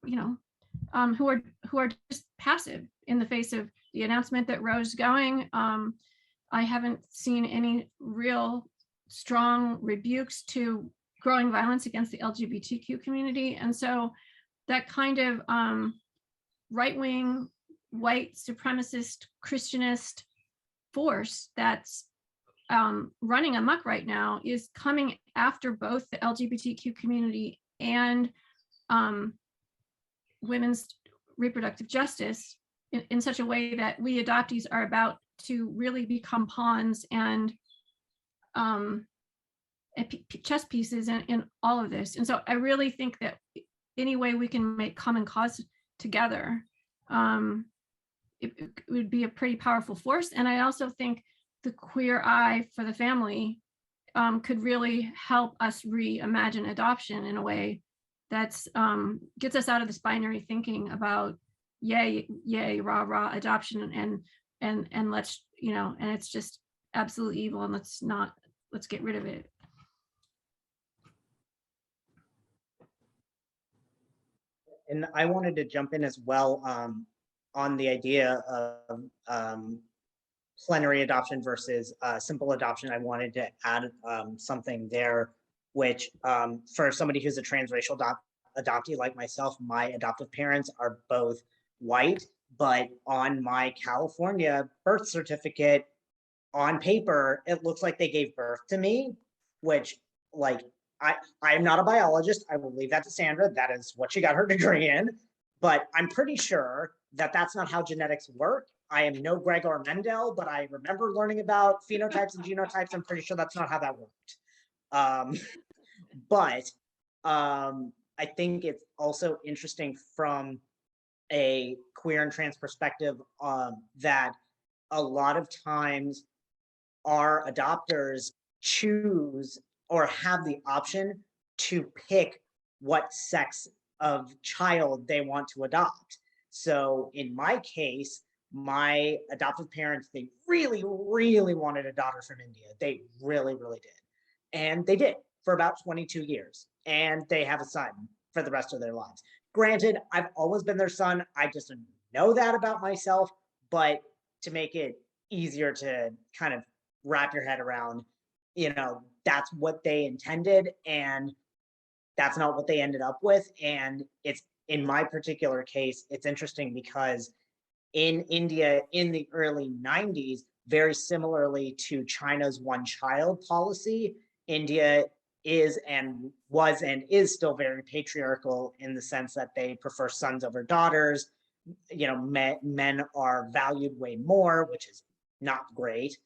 who are just passive in the face of the announcement that Roe's going. I haven't seen any real strong rebukes to growing violence against the LGBTQ community. And so that kind of right-wing, white supremacist, Christianist force that's running amok right now is coming after both the LGBTQ community and women's reproductive justice in such a way that we adoptees are about to really become pawns and chess pieces in all of this. And so I really think that any way we can make common cause together, it would be a pretty powerful force. And I also think the queer eye for the family could really help us reimagine adoption in a way that's gets us out of this binary thinking about yay, rah, adoption and let's, and it's just absolute evil and let's get rid of it. And I wanted to jump in as well on the idea of plenary adoption versus simple adoption. I wanted to add something there, which for somebody who's a transracial adoptee like myself, my adoptive parents are both white, but on my California birth certificate, on paper, it looks like they gave birth to me, which like, I'm not a biologist. I will leave that to Sandra. That is what she got her degree in, but I'm pretty sure that that's not how genetics work. I am no Gregor Mendel, but I remember learning about phenotypes and genotypes. I'm pretty sure that's not how that worked. But I think it's also interesting from a queer and trans perspective that a lot of times our adopters choose or have the option to pick what sex of child they want to adopt. So in my case, my adoptive parents, they really wanted a daughter from India. They really did. And they did for about 22 years. And they have a son for the rest of their lives. Granted, I've always been their son. I just didn't know that about myself, but to make it easier to kind of wrap your head around, that's what they intended and that's not what they ended up with. And it's, in my particular case, it's interesting because in India in the early 90s, very similarly to China's one-child policy, India is and was and is still very patriarchal in the sense that they prefer sons over daughters. Men are valued way more, which is not great.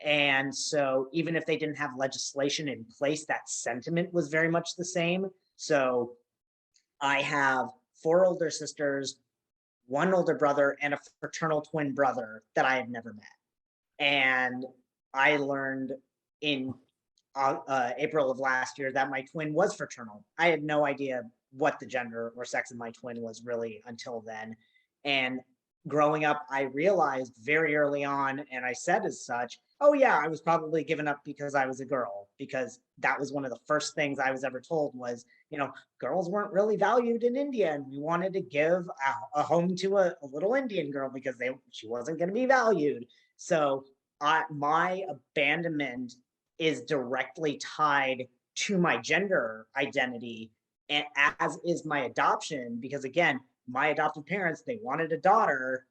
And so even if they didn't have legislation in place, that sentiment was very much the same. So I have 4 older sisters, one older brother and a fraternal twin brother that I had never met. And I learned in April of last year that my twin was fraternal. I had no idea what the gender or sex of my twin was really until then. And growing up, I realized very early on, and I said as such, oh yeah, I was probably given up because I was a girl, because that was one of the first things I was ever told was, girls weren't really valued in India, and we wanted to give a home to a little Indian girl because she wasn't going to be valued. So my abandonment is directly tied to my gender identity, and as is my adoption, because again, my adopted parents, they wanted a daughter,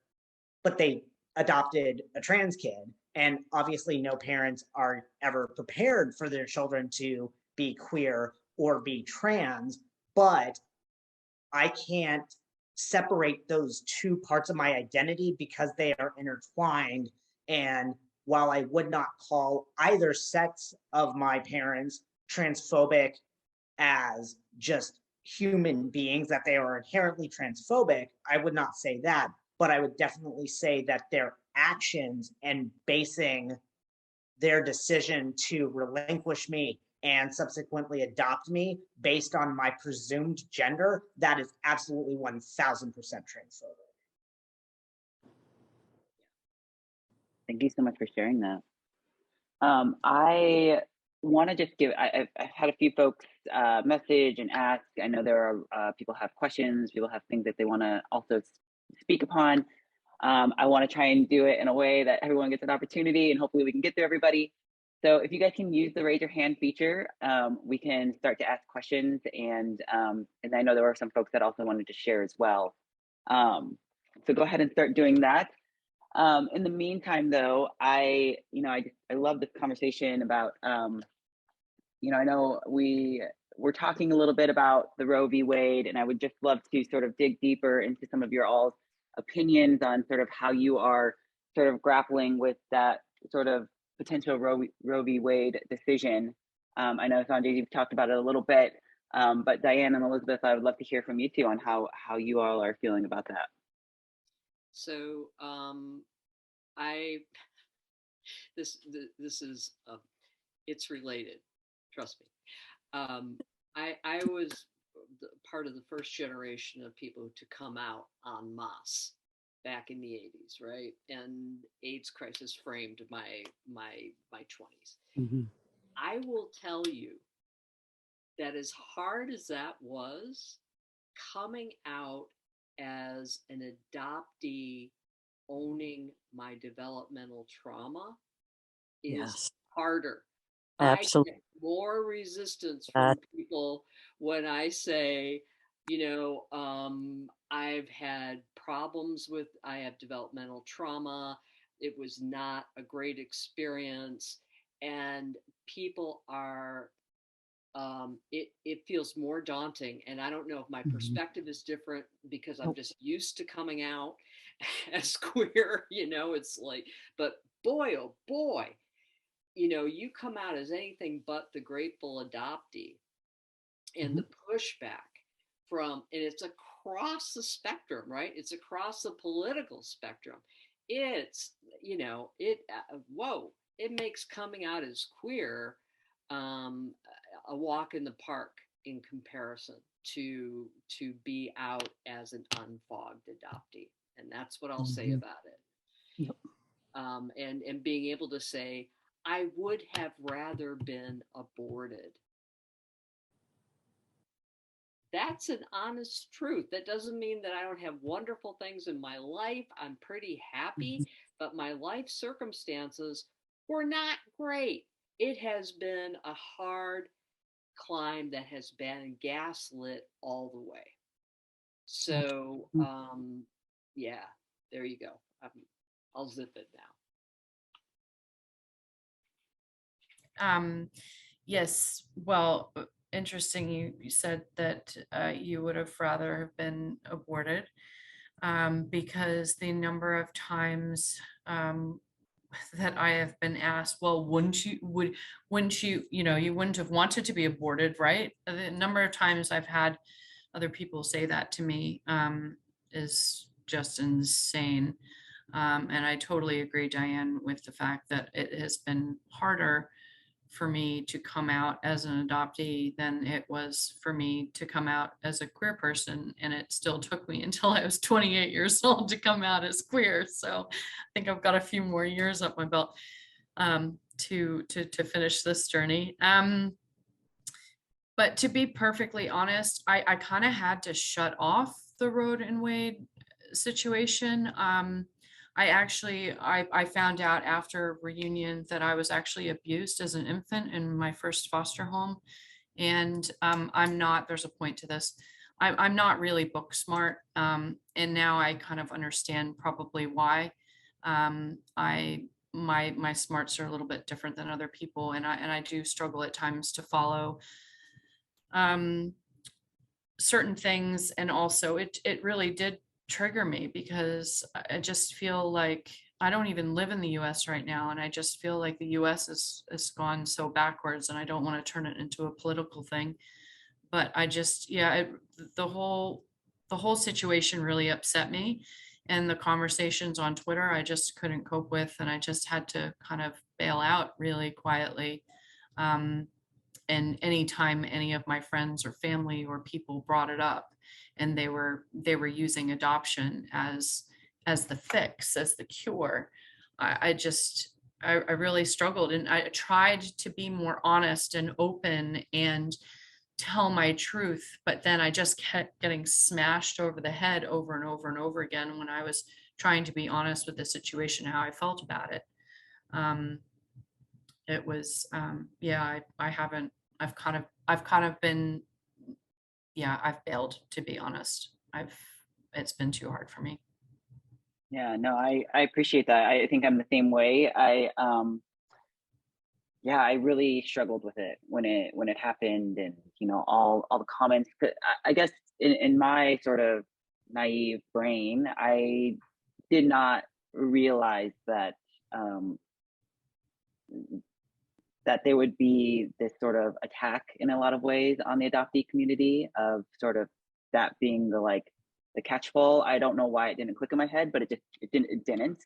but they adopted a trans kid. And obviously no parents are ever prepared for their children to be queer or be trans, but I can't separate those two parts of my identity because they are intertwined. And while I would not call either sex of my parents transphobic as just human beings, that they are inherently transphobic, I would not say that, but I would definitely say that their actions and basing their decision to relinquish me and subsequently adopt me based on my presumed gender, that is absolutely 1000% transphobic. Thank you so much for sharing that. I want to just I've had a few folks message and ask. I know there are people have questions, people have things that they want to also speak upon. I want to try and do it in a way that everyone gets an opportunity, and hopefully we can get through everybody. So if you guys can use the raise your hand feature, we can start to ask questions. And I know there were some folks that also wanted to share as well. So go ahead and start doing that. In the meantime, though, I love this conversation about, I know we're talking a little bit about the Roe v. Wade, and I would just love to sort of dig deeper into some of your all's opinions on sort of how you are sort of grappling with that sort of potential Roe v. Wade decision. I know, Sanjay, you've talked about it a little bit, but Diane and Elizabeth, I would love to hear from you too on how you all are feeling about that. So this is it's related, trust me. I was part of the first generation of people to come out en masse back in the 80s, right? And AIDS crisis framed my 20s. Mm-hmm. I will tell you that as hard as that was, coming out as an adoptee, owning my developmental trauma is harder. Absolutely. I get more resistance from people when I say, I've had problems I have developmental trauma. It was not a great experience. And people are, it feels more daunting. And I don't know if my perspective is different because I'm just used to coming out as queer, it's like, but boy, oh boy, you come out as anything but the grateful adoptee, and the pushback and it's across the spectrum, right? It's across the political spectrum. It's, it makes coming out as queer a walk in the park in comparison to be out as an unfogged adoptee. And that's what I'll say about it. Yep. And being able to say, I would have rather been aborted. That's an honest truth. That doesn't mean that I don't have wonderful things in my life. I'm pretty happy, but my life circumstances were not great. It has been a hard climb that has been gaslit all the way. So, yeah, there you go. I'll zip it now. Yes, well, interesting. You said that you would have rather have been aborted because the number of times that I have been asked, well, wouldn't you, you wouldn't have wanted to be aborted, right? The number of times I've had other people say that to me is just insane. And I totally agree, Diane, with the fact that it has been harder for me to come out as an adoptee than it was for me to come out as a queer person. And it still took me until I was 28 years old to come out as queer. So I think I've got a few more years up my belt to finish this journey. But to be perfectly honest, I kind of had to shut off the Roe and Wade situation. I found out after reunion that I was actually abused as an infant in my first foster home. And I'm not, there's a point to this. I'm not really book smart. And now I kind of understand probably why. My smarts are a little bit different than other people. And I do struggle at times to follow certain things. And also it really did trigger me because I just feel like I don't even live in the US right now. And I just feel like the US has gone so backwards, and I don't want to turn it into a political thing. But I just, yeah, the whole situation really upset me. And the conversations on Twitter, I just couldn't cope with. And I just had to kind of bail out really quietly. And anytime any of my friends or family or people brought it up, and they were using adoption as the fix, as the cure, I really struggled. And I tried to be more honest and open and tell my truth, but then I just kept getting smashed over the head over and over and over again when I was trying to be honest with the situation, how I felt about it. It was yeah, I've kind of been, yeah, I've failed, to be honest. It's been too hard for me. Yeah, no, I appreciate that. I think I'm the same way. Yeah, I really struggled with it when it happened, and all the comments. I guess in my sort of naive brain, I did not realize that that there would be this sort of attack in a lot of ways on the adoptee community, of sort of that being the catchfall. I don't know why it didn't click in my head, but it didn't.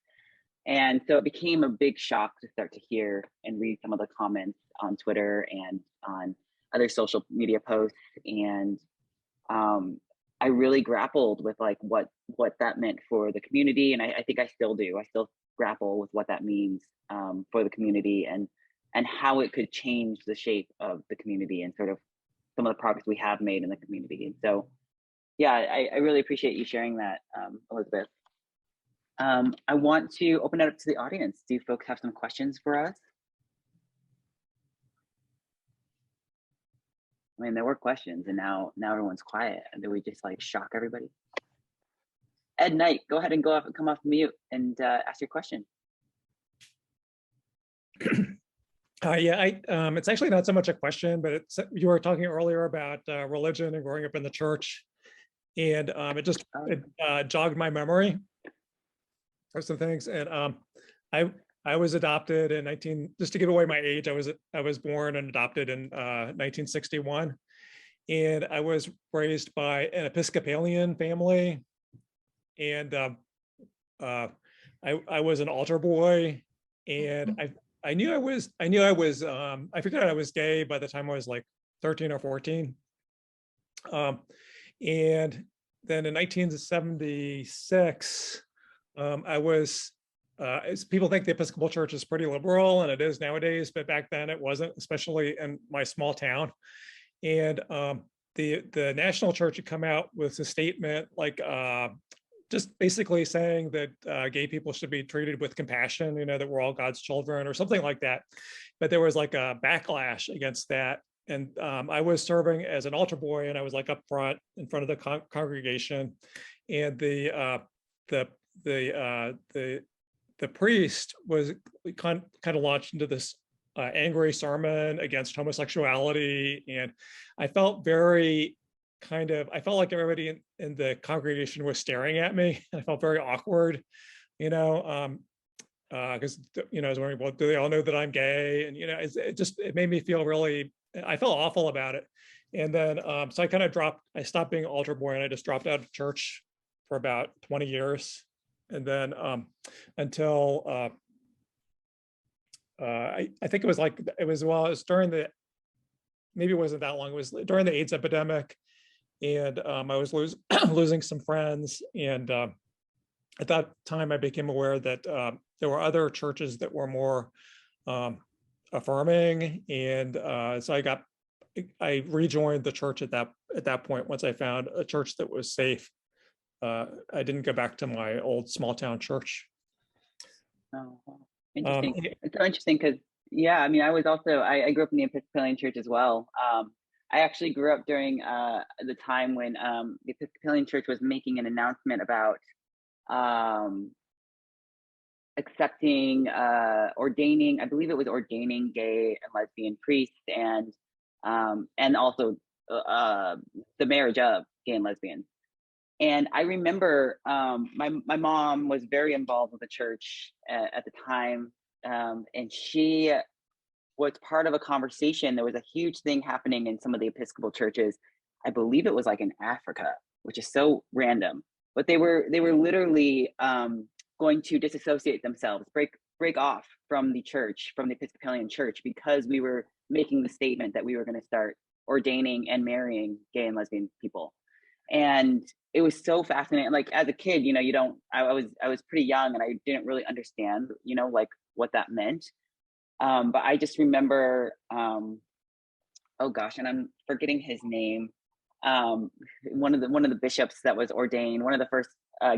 And so it became a big shock to start to hear and read some of the comments on Twitter and on other social media posts. And I really grappled with what that meant for the community. And I think I still do. I still grapple with what that means for the community, and how it could change the shape of the community and sort of some of the progress we have made in the community. And so, yeah, I really appreciate you sharing that, Elizabeth. I want to open it up to the audience. Do folks have some questions for us? I mean, there were questions, and now everyone's quiet. And did we just shock everybody? Ed Knight, go ahead and come off mute and ask your question. Yeah, it's actually not so much a question, but you were talking earlier about religion and growing up in the church, and it jogged my memory for some things. And I was adopted in just to give away my age, I was born and adopted in 1961, and I was raised by an Episcopalian family, and I was an altar boy, and I knew I was I figured out I was gay by the time I was 13 or 14. And then in 1976, I was, people think the Episcopal Church is pretty liberal, and it is nowadays, but back then it wasn't, especially in my small town. And the National Church had come out with a statement just basically saying that gay people should be treated with compassion, that we're all God's children or something like that. But there was a backlash against that. And I was serving as an altar boy, and I was up front in front of the congregation, and the priest was kind of launched into this angry sermon against homosexuality, and I felt like everybody in the congregation was staring at me. I felt very awkward, because I was wondering, well, do they all know that I'm gay? And it made me feel really, I felt awful about it. And then so I stopped being altar boy, and I just dropped out of church for about 20 years. And then until I think it was like, it was during the, maybe it wasn't that long, it was during the AIDS epidemic. And I was losing some friends. And at that time, I became aware that there were other churches that were more affirming. And so I rejoined the church at that point, once I found a church that was safe. I didn't go back to my old small town church. Oh, wow. Interesting. Um, It's so interesting because, yeah, I mean, I grew up in the Episcopalian Church as well. I actually grew up during the time when the Episcopalian Church was making an announcement about accepting, ordaining, I believe it was ordaining gay and lesbian priests, and also the marriage of gay and lesbians. And I remember my mom was very involved with the church at the time, and she was part of a conversation. There was a huge thing happening in some of the Episcopal churches. I believe it was like in Africa, which is so random. But they were literally going to disassociate themselves, break off from the church, from the Episcopalian church, because we were making the statement that we were going to start ordaining and marrying gay and lesbian people. And it was so fascinating. Like as a kid, you know, I was pretty young and I didn't really understand, you know, like what that meant. But I just remember, oh gosh, and I'm forgetting his name. One of the bishops that was ordained, one of the first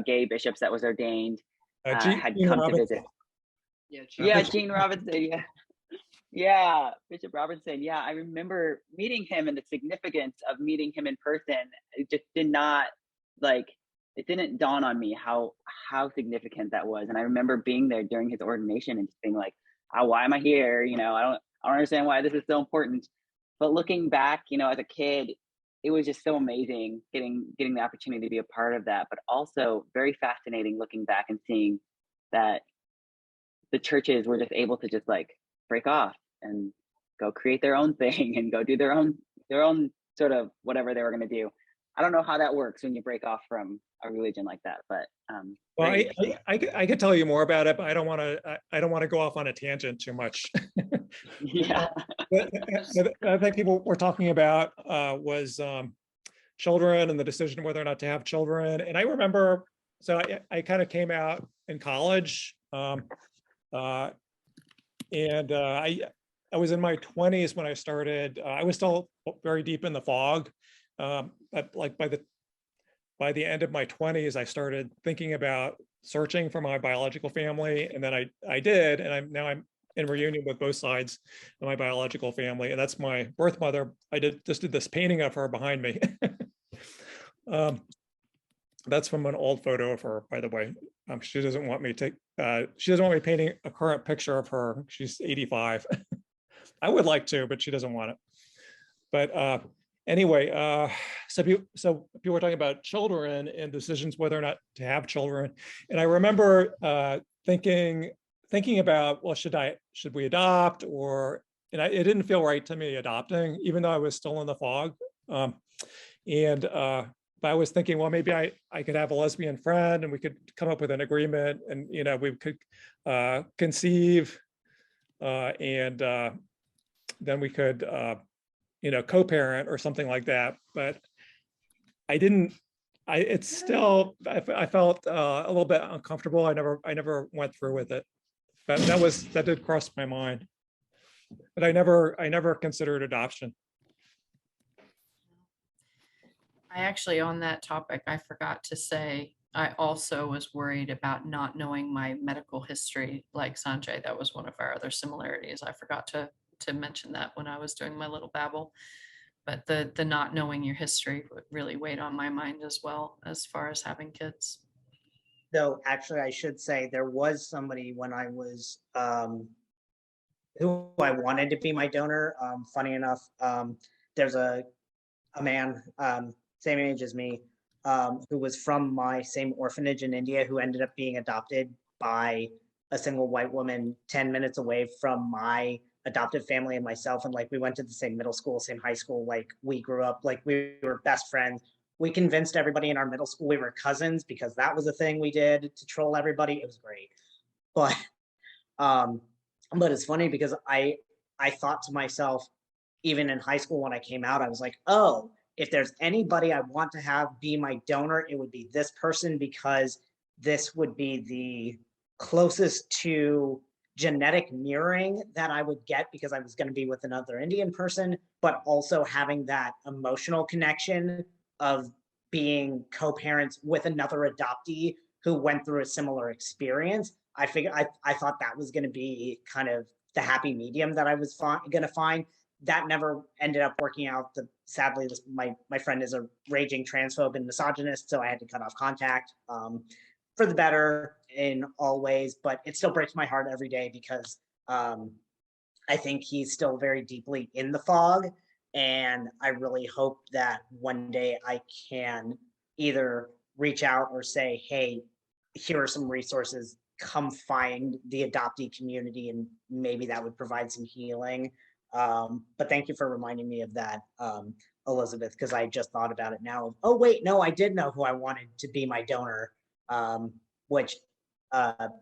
gay bishops that was ordained, had Gene come to Robinson. visit. Yeah, Yeah, Gene Robinson. Yeah. Yeah, Bishop Robertson. Yeah, I remember meeting him and the significance of meeting him in person. It just did not, like, it didn't dawn on me how significant that was. And I remember being there during his ordination and just being like, oh, why am I here? You know, I don't understand why this is so important. But looking back, you know, as a kid, it was just so amazing getting the opportunity to be a part of that, but also very fascinating looking back and seeing that the churches were just able to just like break off and go create their own thing and go do their own sort of whatever they were going to do. I don't know how that works when you break off from a religion like that, but Well, very I could tell you more about it, but I don't want to go off on a tangent too much. yeah. The other thing people were talking about was children and the decision whether or not to have children. And I remember, so I kind of came out in college, and I was in my 20s when I started. I was still very deep in the fog. But like by the end of my 20s, I started thinking about searching for my biological family, and then I did, and I'm in reunion with both sides of my biological family, and that's my birth mother. I just did this painting of her behind me. That's from an old photo of her, by the way. She doesn't want me painting a current picture of her. She's 85. I would like to, but she doesn't want it. But anyway, so people were talking about children and decisions whether or not to have children. And I remember thinking about, well, should we adopt, or, and it didn't feel right to me adopting, even though I was still in the fog. But I was thinking, well, maybe I could have a lesbian friend and we could come up with an agreement, and, you know, we could conceive, and then we could, you know, co-parent or something like that. But I didn't, I felt a little bit uncomfortable. I never went through with it, but that did cross my mind. But I never considered adoption. I actually, on that topic, I forgot to say, I also was worried about not knowing my medical history like Sanjay. That was one of our other similarities. I forgot to mention that when I was doing my little babble. But the not knowing your history really weighed on my mind as well, as far as having kids. Though actually, I should say there was somebody when I was who I wanted to be my donor. Funny enough, there's a man same age as me, who was from my same orphanage in India, who ended up being adopted by a single white woman 10 minutes away from my adoptive family and myself. And like, we went to the same middle school, same high school. Like, we grew up, like, we were best friends. we convinced everybody in our middle school we were cousins because that was a thing we did to troll everybody. It was great. But um, but it's funny because I thought to myself, even in high school when I came out, I was like, oh, if there's anybody I want to have be my donor, it would be this person, because this would be the closest to genetic mirroring that I would get, because I was going to be with another Indian person, but also having that emotional connection of being co-parents with another adoptee who went through a similar experience. I thought that was going to be kind of the happy medium that I was going to find. That never ended up working out. Sadly, my friend is a raging transphobe and misogynist, so I had to cut off contact, for the better in all ways. But it still breaks my heart every day because I think he's still very deeply in the fog, and I really hope that one day I can either reach out or say, hey, here are some resources, come find the adoptee community, and maybe that would provide some healing. But thank you for reminding me of that, Elizabeth, because I just thought about it now. Oh, wait, no, I did know who I wanted to be my donor, which,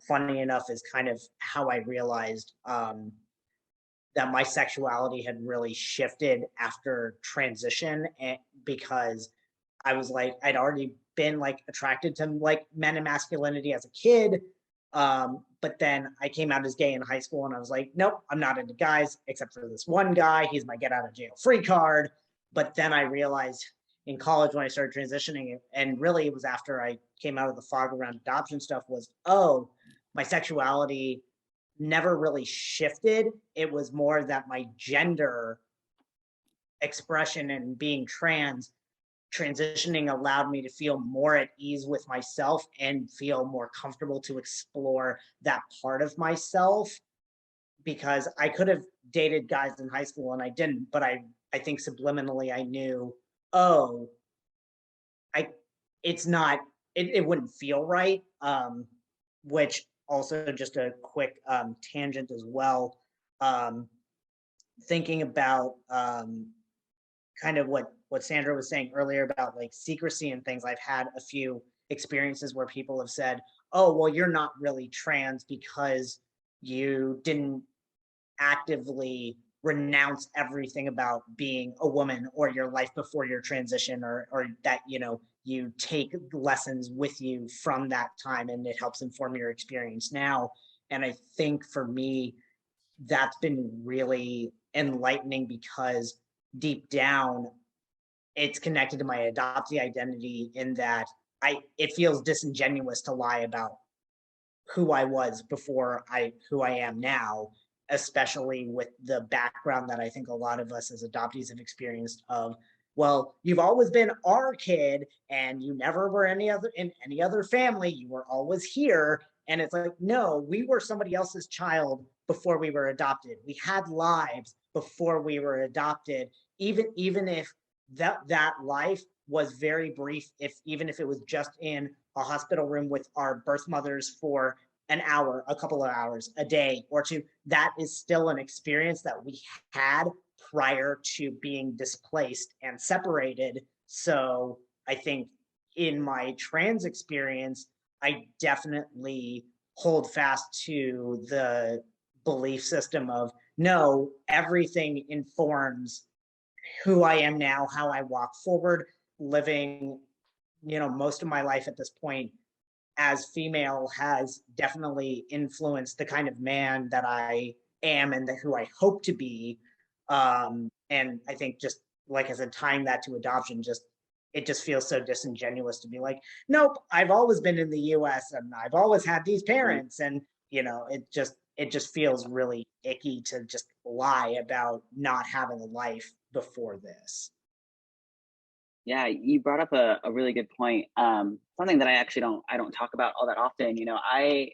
funny enough, is kind of how I realized that my sexuality had really shifted after transition, because I was like, I'd already been like attracted to like men and masculinity as a kid. But then I came out as gay in high school and I was like, nope, I'm not into guys except for this one guy. He's my get out of jail free card. But then I realized in college when I started transitioning, and really it was after I came out of the fog around adoption stuff, was, oh, my sexuality never really shifted. It was more that my gender expression and being transitioning allowed me to feel more at ease with myself and feel more comfortable to explore that part of myself, because I could have dated guys in high school and I didn't, but I think subliminally I knew, oh, it's not, it wouldn't feel right. Which also, just a quick tangent as well, thinking about kind of what Sandra was saying earlier about like secrecy and things. I've had a few experiences where people have said, oh, well, you're not really trans because you didn't actively renounce everything about being a woman or your life before your transition, or that, you know, you take lessons with you from that time and it helps inform your experience now. And I think for me, that's been really enlightening, because deep down, it's connected to my adoptee identity, in that it feels disingenuous to lie about who I was before who I am now, especially with the background that I think a lot of us as adoptees have experienced of, well, you've always been our kid and you never were in any other family, you were always here. And it's like, no, we were somebody else's child before we were adopted. We had lives before we were adopted, even if that life was very brief, even if it was just in a hospital room with our birth mothers for an hour, a couple of hours, a day or two. That is still an experience that we had prior to being displaced and separated. So I think in my trans experience, I definitely hold fast to the belief system of, no, everything informs who I am now, how I walk forward, living, you know, most of my life at this point as female has definitely influenced the kind of man that I am and who I hope to be. And I think, just like I said, tying that to adoption, it just feels so disingenuous to be like, nope, I've always been in the US and I've always had these parents. And, you know, it just feels really icky to just lie about not having a life before this. Yeah, you brought up a really good point. Something that I don't talk about all that often. You know, I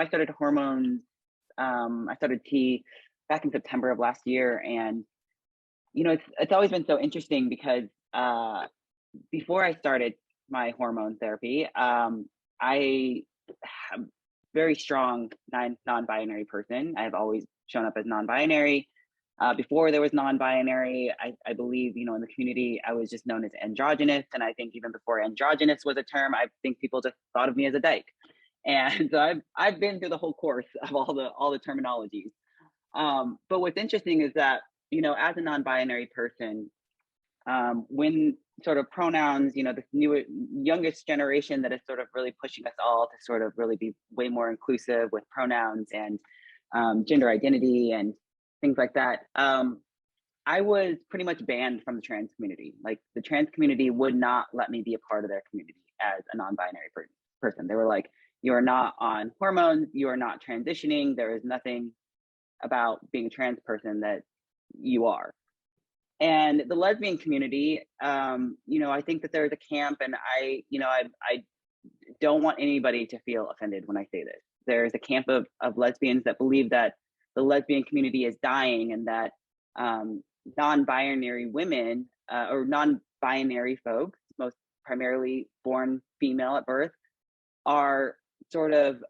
started hormones. I started T back in September of last year, and you know, it's always been so interesting because before I started my hormone therapy, I am very strong non-binary person. I have always shown up as non-binary. Before there was non-binary, I believe, you know, in the community, I was just known as androgynous. And I think even before androgynous was a term, I think people just thought of me as a dyke. And so I've been through the whole course of all the terminologies. But what's interesting is that, you know, as a non-binary person, when sort of pronouns, you know, this youngest generation that is sort of really pushing us all to sort of really be way more inclusive with pronouns and gender identity and things like that. I was pretty much banned from the trans community. Like the trans community would not let me be a part of their community as a non-binary person. They were like, you are not on hormones, you are not transitioning, there is nothing about being a trans person that you are. And the lesbian community, you know, I think that there's a camp, and I don't want anybody to feel offended when I say this. There's a camp of lesbians that believe that the lesbian community is dying, and that non-binary women or non-binary folks, most primarily born female at birth, are sort of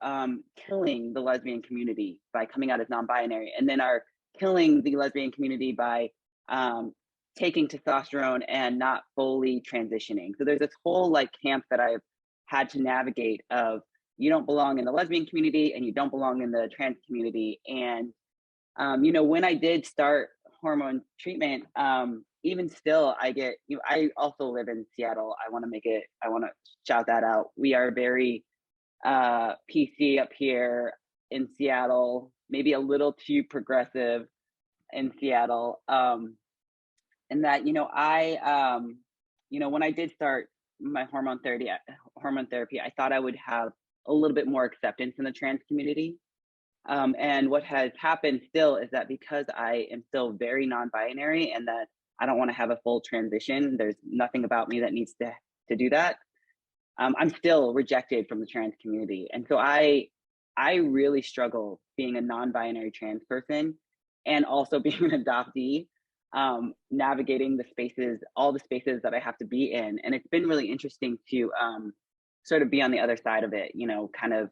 killing the lesbian community by coming out as non-binary, and then are killing the lesbian community by taking testosterone and not fully transitioning. So there's this whole like camp that I've had to navigate of, you don't belong in the lesbian community and you don't belong in the trans community. And you know, when I did start hormone treatment, even still, I get, you know, I also live in Seattle. I want to shout that out. We are very PC up here in Seattle, maybe a little too progressive in Seattle. And that, you know, you know, when I did start my hormone therapy, I thought I would have a little bit more acceptance in the trans community. And what has happened still is that because I am still very non-binary and that I don't want to have a full transition, there's nothing about me that needs to do that. I'm still rejected from the trans community. And so I really struggle being a non-binary trans person and also being an adoptee, navigating the spaces, all the spaces that I have to be in. And it's been really interesting to sort of be on the other side of it, you know, kind of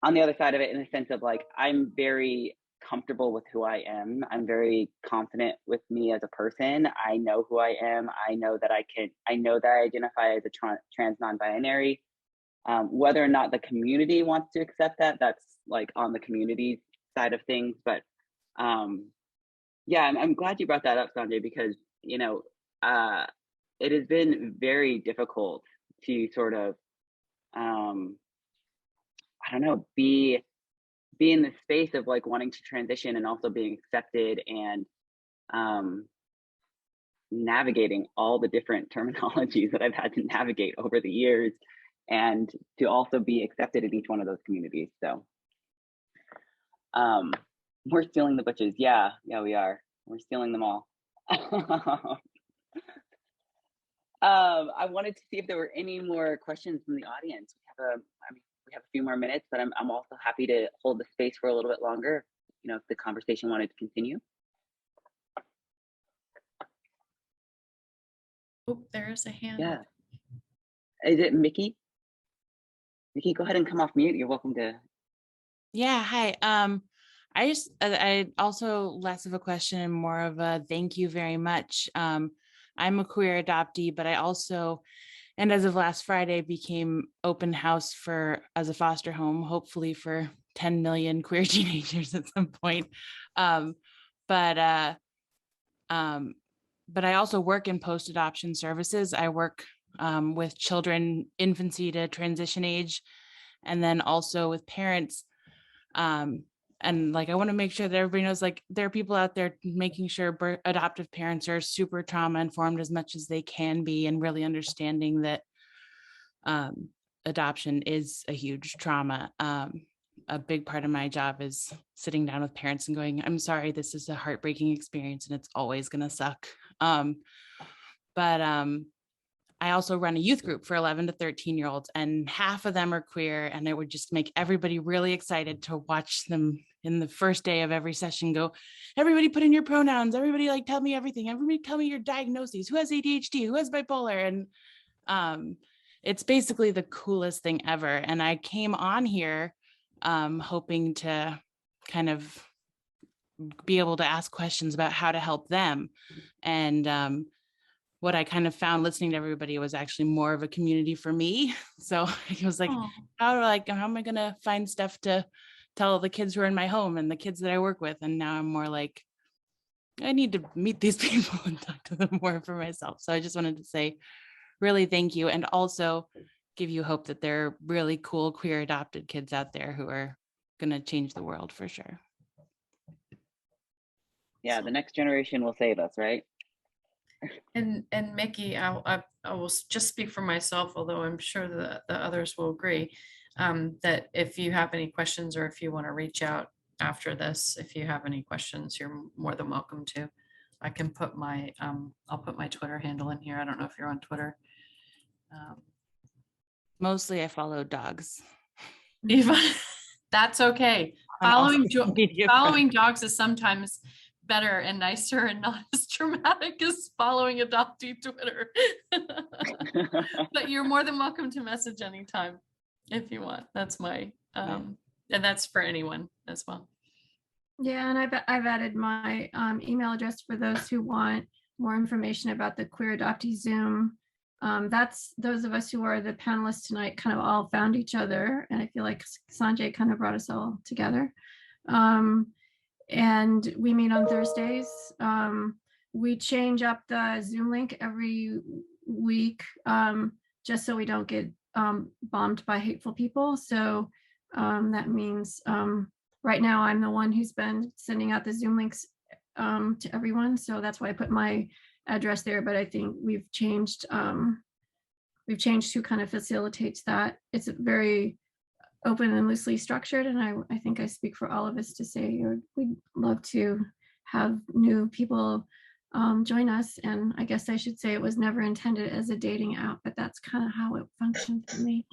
on the other side of it in the sense of like, I'm very comfortable with who I am. I'm very confident with me as a person. I know who I am. I know that I know that I identify as a trans non-binary. Whether or not the community wants to accept that, that's like on the community side of things. But yeah, I'm glad you brought that up, Sanjay, because, you know, it has been very difficult to sort of, I don't know, be in the space of like wanting to transition and also being accepted and navigating all the different terminologies that I've had to navigate over the years, and to also be accepted in each one of those communities. So we're stealing the butches. Yeah, we are. We're stealing them all. I wanted to see if there were any more questions from the audience. We have a few more minutes, but I'm also happy to hold the space for a little bit longer, you know, if the conversation wanted to continue. Oh, there's a hand. Yeah. Is it Mickey? Mickey, go ahead and come off mute. You're welcome to. Yeah, hi. I also less of a question and more of a thank you very much. I'm a queer adoptee, but I also, and as of last Friday, became open house as a foster home, hopefully for 10 million queer teenagers at some point. But I also work in post-adoption services. I work with children, infancy to transition age, and then also with parents. And like, I want to make sure that everybody knows, like, there are people out there making sure adoptive parents are super trauma informed as much as they can be, and really understanding that adoption is a huge trauma. A big part of my job is sitting down with parents and going, I'm sorry, this is a heartbreaking experience and it's always going to suck. But I also run a youth group for 11 to 13-year-olds, and half of them are queer, and it would just make everybody really excited to watch them in the first day of every session go, everybody put in your pronouns, everybody like tell me everything, everybody tell me your diagnoses, who has ADHD, who has bipolar. And it's basically the coolest thing ever. And I came on here hoping to kind of be able to ask questions about how to help them. And what I kind of found listening to everybody was actually more of a community for me. So I was like, Oh, how am I going to find stuff to tell the kids who are in my home and the kids that I work with? And now I'm more like, I need to meet these people and talk to them more for myself. So I just wanted to say really thank you, and also give you hope that there are really cool queer adopted kids out there who are going to change the world for sure. Yeah, the next generation will save us, right? and Mickey, I will just speak for myself, although I'm sure that the others will agree, that if you have any questions or if you want to reach out after this, if you have any questions, you're more than welcome to. I can put my, I'll put my Twitter handle in here. I don't know if you're on Twitter. Mostly I follow dogs. Eva, that's okay. on all Following social media following dogs is sometimes better and nicer and not as traumatic as following adoptee Twitter. But you're more than welcome to message anytime if you want. That's my and that's for anyone as well. Yeah, and I've added my email address for those who want more information about the Queer Adoptee Zoom. That's those of us who are the panelists tonight kind of all found each other, and I feel like Sanjay kind of brought us all together. And we meet on Thursdays. We change up the Zoom link every week, just so we don't get bombed by hateful people. So that means right now I'm the one who's been sending out the Zoom links to everyone. So that's why I put my address there. But I think we've changed who kind of facilitates that. It's very open and loosely structured. And I think I speak for all of us to say we'd love to have new people join us. And I guess I should say it was never intended as a dating app, but that's kind of how it functioned for me.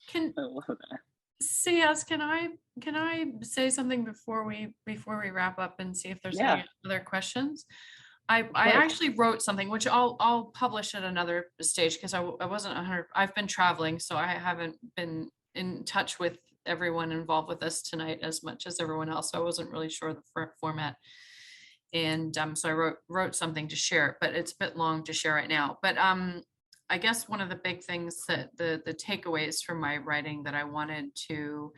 Can I love that. CS, can I say something before we wrap up and see if there's any other questions? I actually wrote something which I'll publish at another stage because I wasn't 100. I've been traveling, so I haven't been in touch with everyone involved with us tonight as much as everyone else. So I wasn't really sure the format, and so I wrote something to share, but it's a bit long to share right now. But I guess one of the big things that the takeaways from my writing that I wanted to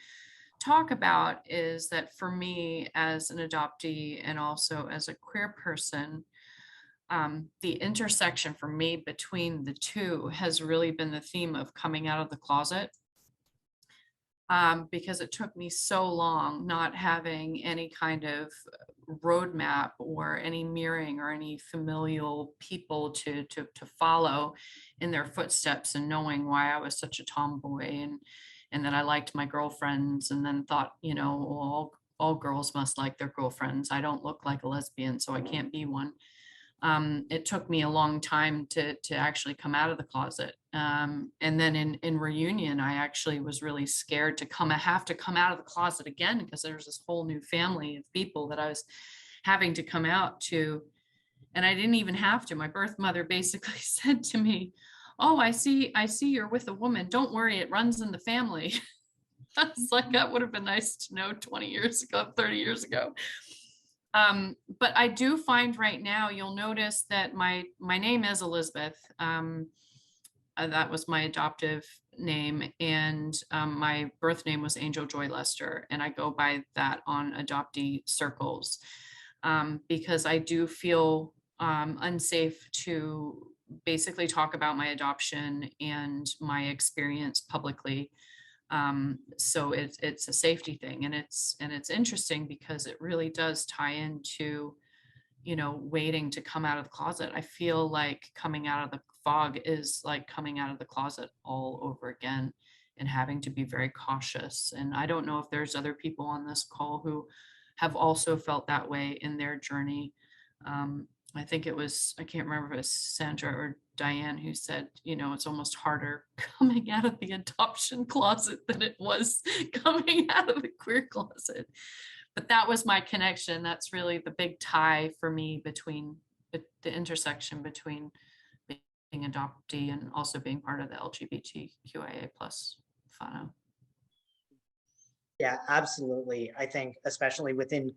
talk about is that for me as an adoptee and also as a queer person, the intersection for me between the two has really been the theme of coming out of the closet. Because it took me so long not having any kind of roadmap or any mirroring or any familial people to follow in their footsteps, and knowing why I was such a tomboy and that I liked my girlfriends, and then thought, all girls must like their girlfriends. I don't look like a lesbian, so I can't be one. It took me a long time to actually come out of the closet. And then in reunion, I actually was really scared to have to come out of the closet again, because there was this whole new family of people that I was having to come out to. And I didn't even have to. My birth mother basically said to me, "Oh, I see you're with a woman. Don't worry, it runs in the family." I was like, that would have been nice to know 20 years ago, 30 years ago. But I do find right now, you'll notice that my name is Elizabeth. That was my adoptive name, and my birth name was Angel Joy Lester, and I go by that on adoptee circles because I do feel unsafe to basically talk about my adoption and my experience publicly. So it's a safety thing, and it's interesting because it really does tie into, waiting to come out of the closet. I feel like coming out of the fog is like coming out of the closet all over again, and having to be very cautious. And I don't know if there's other people on this call who have also felt that way in their journey. I think it was, I can't remember if it was Sandra or Diane who said, it's almost harder coming out of the adoption closet than it was coming out of the queer closet. But that was my connection. That's really the big tie for me between the intersection between being adoptee and also being part of the LGBTQIA plus whānau. Yeah, absolutely. I think especially within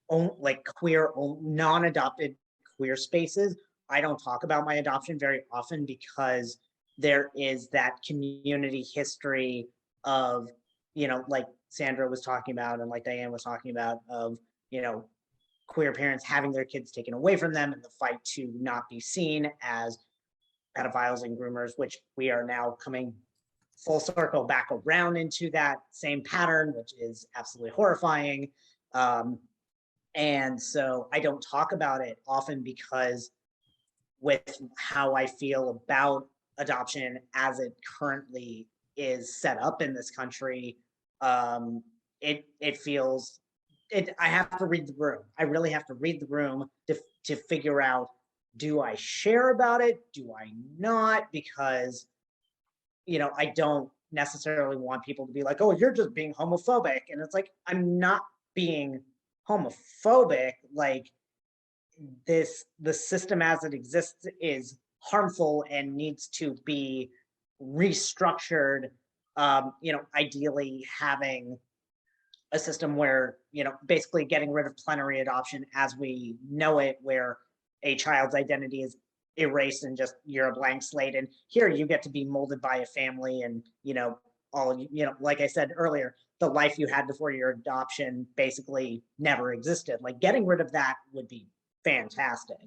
like queer, non-adopted queer spaces, I don't talk about my adoption very often because there is that community history of, like Sandra was talking about and like Diane was talking about of, you know, queer parents having their kids taken away from them and the fight to not be seen as pedophiles and groomers, which we are now coming full circle back around into that same pattern, which is absolutely horrifying. Um, and so I don't talk about it often because with how I feel about adoption as it currently is set up in this country, it feels it. I have to read the room. I really have to read the room to figure out, do I share about it? Do I not? Because I don't necessarily want people to be like, oh, you're just being homophobic. And it's like, I'm not being homophobic. Like, the system as it exists is harmful and needs to be restructured. Ideally having a system where, basically getting rid of plenary adoption as we know it, where a child's identity is erased and just you're a blank slate. And here you get to be molded by a family and, like I said earlier, the life you had before your adoption basically never existed. Like getting rid of that would be fantastic,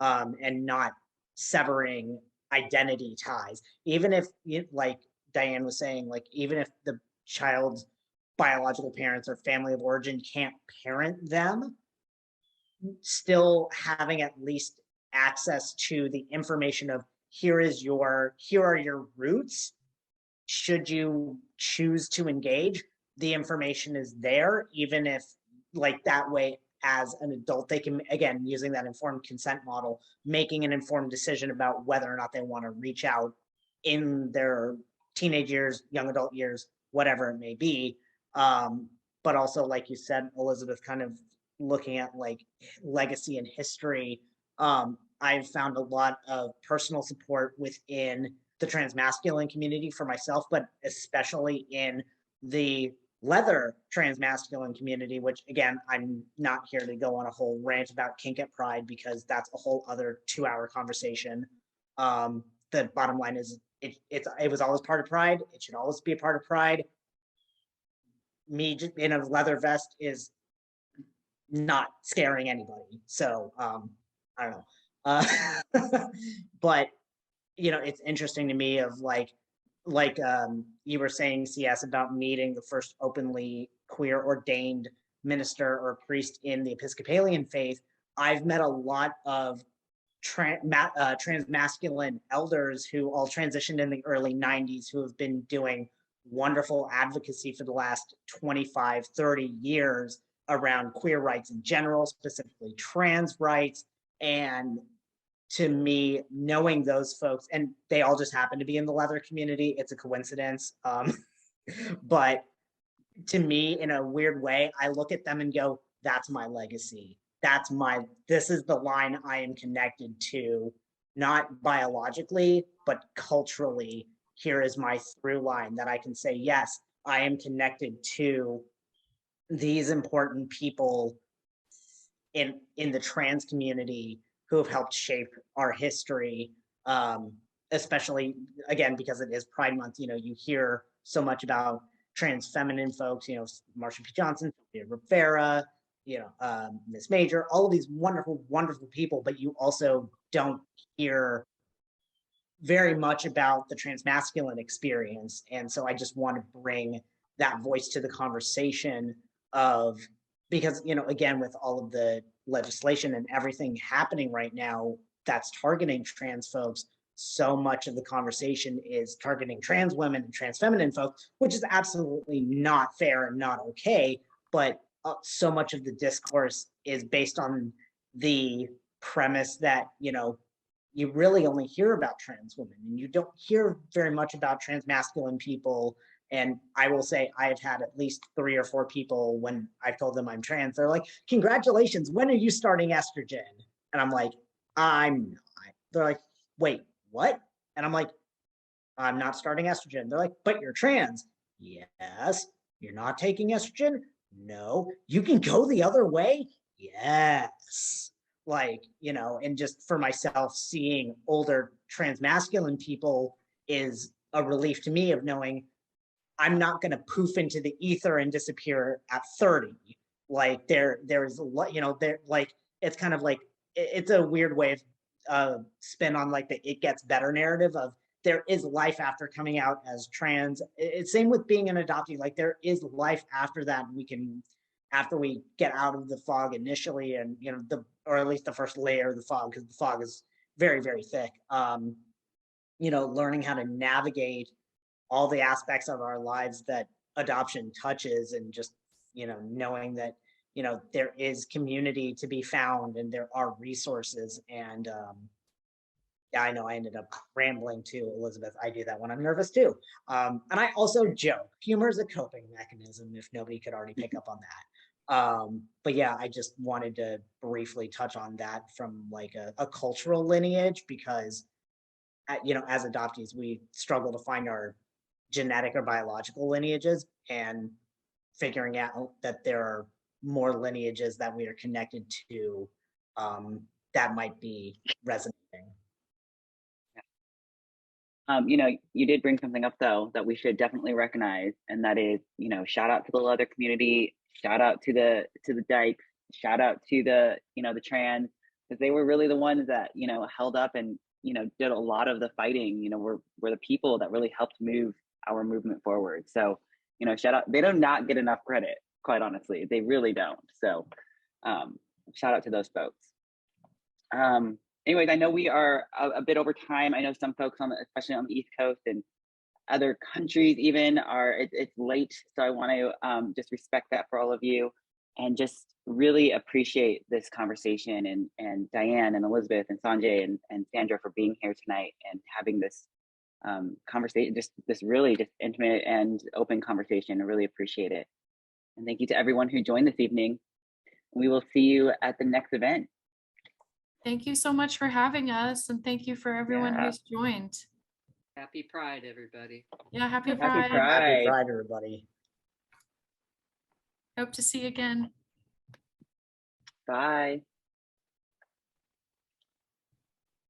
and not severing identity ties. Even if, like Diane was saying, like even if the child's biological parents or family of origin can't parent them, still having at least access to the information of here are your roots. Should you choose to engage, the information is there, even if like that way as an adult, they can, again, using that informed consent model, making an informed decision about whether or not they want to reach out in their teenage years, young adult years, whatever it may be. But also, like you said, Elizabeth, kind of looking at like legacy and history, I've found a lot of personal support within the transmasculine community for myself, but especially in the leather transmasculine community, which again, I'm not here to go on a whole rant about kink at Pride because that's a whole other 2-hour conversation. The bottom line is it was always part of Pride. It should always be a part of Pride. Me in a leather vest is not scaring anybody. So I don't know. But it's interesting to me of like you were saying, CS, about meeting the first openly queer ordained minister or priest in the Episcopalian faith. I've met a lot of transmasculine elders who all transitioned in the early 90s who have been doing wonderful advocacy for the last 25, 30 years around queer rights in general, specifically trans rights. And to me, knowing those folks, and they all just happen to be in the leather community, it's a coincidence. But to me, in a weird way, I look at them and go, that's my legacy. This is the line I am connected to, not biologically, but culturally. Here is my through line that I can say, yes, I am connected to these important people in the trans community who have helped shape our history, especially, again, because it is Pride Month. You hear so much about trans feminine folks, Marsha P. Johnson, Sophia Rivera, Miss Major, all of these wonderful, wonderful people, but you also don't hear very much about the transmasculine experience. And so I just want to bring that voice to the conversation of, because, again, with all of the legislation and everything happening right now that's targeting trans folks, so much of the conversation is targeting trans women and trans feminine folks, which is absolutely not fair and not okay. But so much of the discourse is based on the premise that, you really only hear about trans women and you don't hear very much about trans masculine people. And I will say I've had at least 3 or 4 people when I've told them I'm trans, they're like, congratulations, when are you starting estrogen? And I'm like, I'm not. They're like, wait, what? And I'm like, I'm not starting estrogen. They're like, but you're trans. Yes. You're not taking estrogen? No. You can go the other way? Yes. Like, you know, and just for myself, seeing older transmasculine people is a relief to me of knowing I'm not going to poof into the ether and disappear at 30. Like there's a lot, you know, there, like, it's kind of like, it's a weird way of spin on like the it gets better narrative of there is life after coming out as trans. It's same with being an adoptee. Like there is life after that. We can, after we get out of the fog initially, and you know, or at least the first layer of the fog, because the fog is very, very thick. You know, learning how to navigate all the aspects of our lives that adoption touches, and just, you know, knowing that, you know, there is community to be found and there are resources. And yeah, I know I ended up rambling too, Elizabeth. I do that when I'm nervous too. And I also joke. Humor is a coping mechanism, if nobody could already pick up on that. But yeah, I just wanted to briefly touch on that from like a cultural lineage, because you know, as adoptees, we struggle to find our genetic or biological lineages, and figuring out that there are more lineages that we are connected to, that might be resonating. You know, you did bring something up though that we should definitely recognize, and that is, you know, shout out to the leather community, shout out to the dykes, shout out to the, you know, the trans, because they were really the ones that, you know, held up and, you know, did a lot of the fighting. You know, we're the people that really helped move our movement forward. So, you know, shout out. They do not get enough credit, quite honestly. They really don't. So shout out to those folks. Anyways, I know we are a bit over time. I know some folks especially on the East Coast and other countries even it's late. So I want to just respect that for all of you, and just really appreciate this conversation, and Diane and Elizabeth and Sanjay and Sandra for being here tonight and having this conversation, just this really just intimate and open conversation. I really appreciate it. And thank you to everyone who joined this evening. We will see you at the next event. Thank you so much for having us, and thank you for everyone Yeah. who's joined. Happy Pride, everybody. Yeah, happy Happy Pride. Pride. Happy Pride, everybody. Hope to see you again. Bye.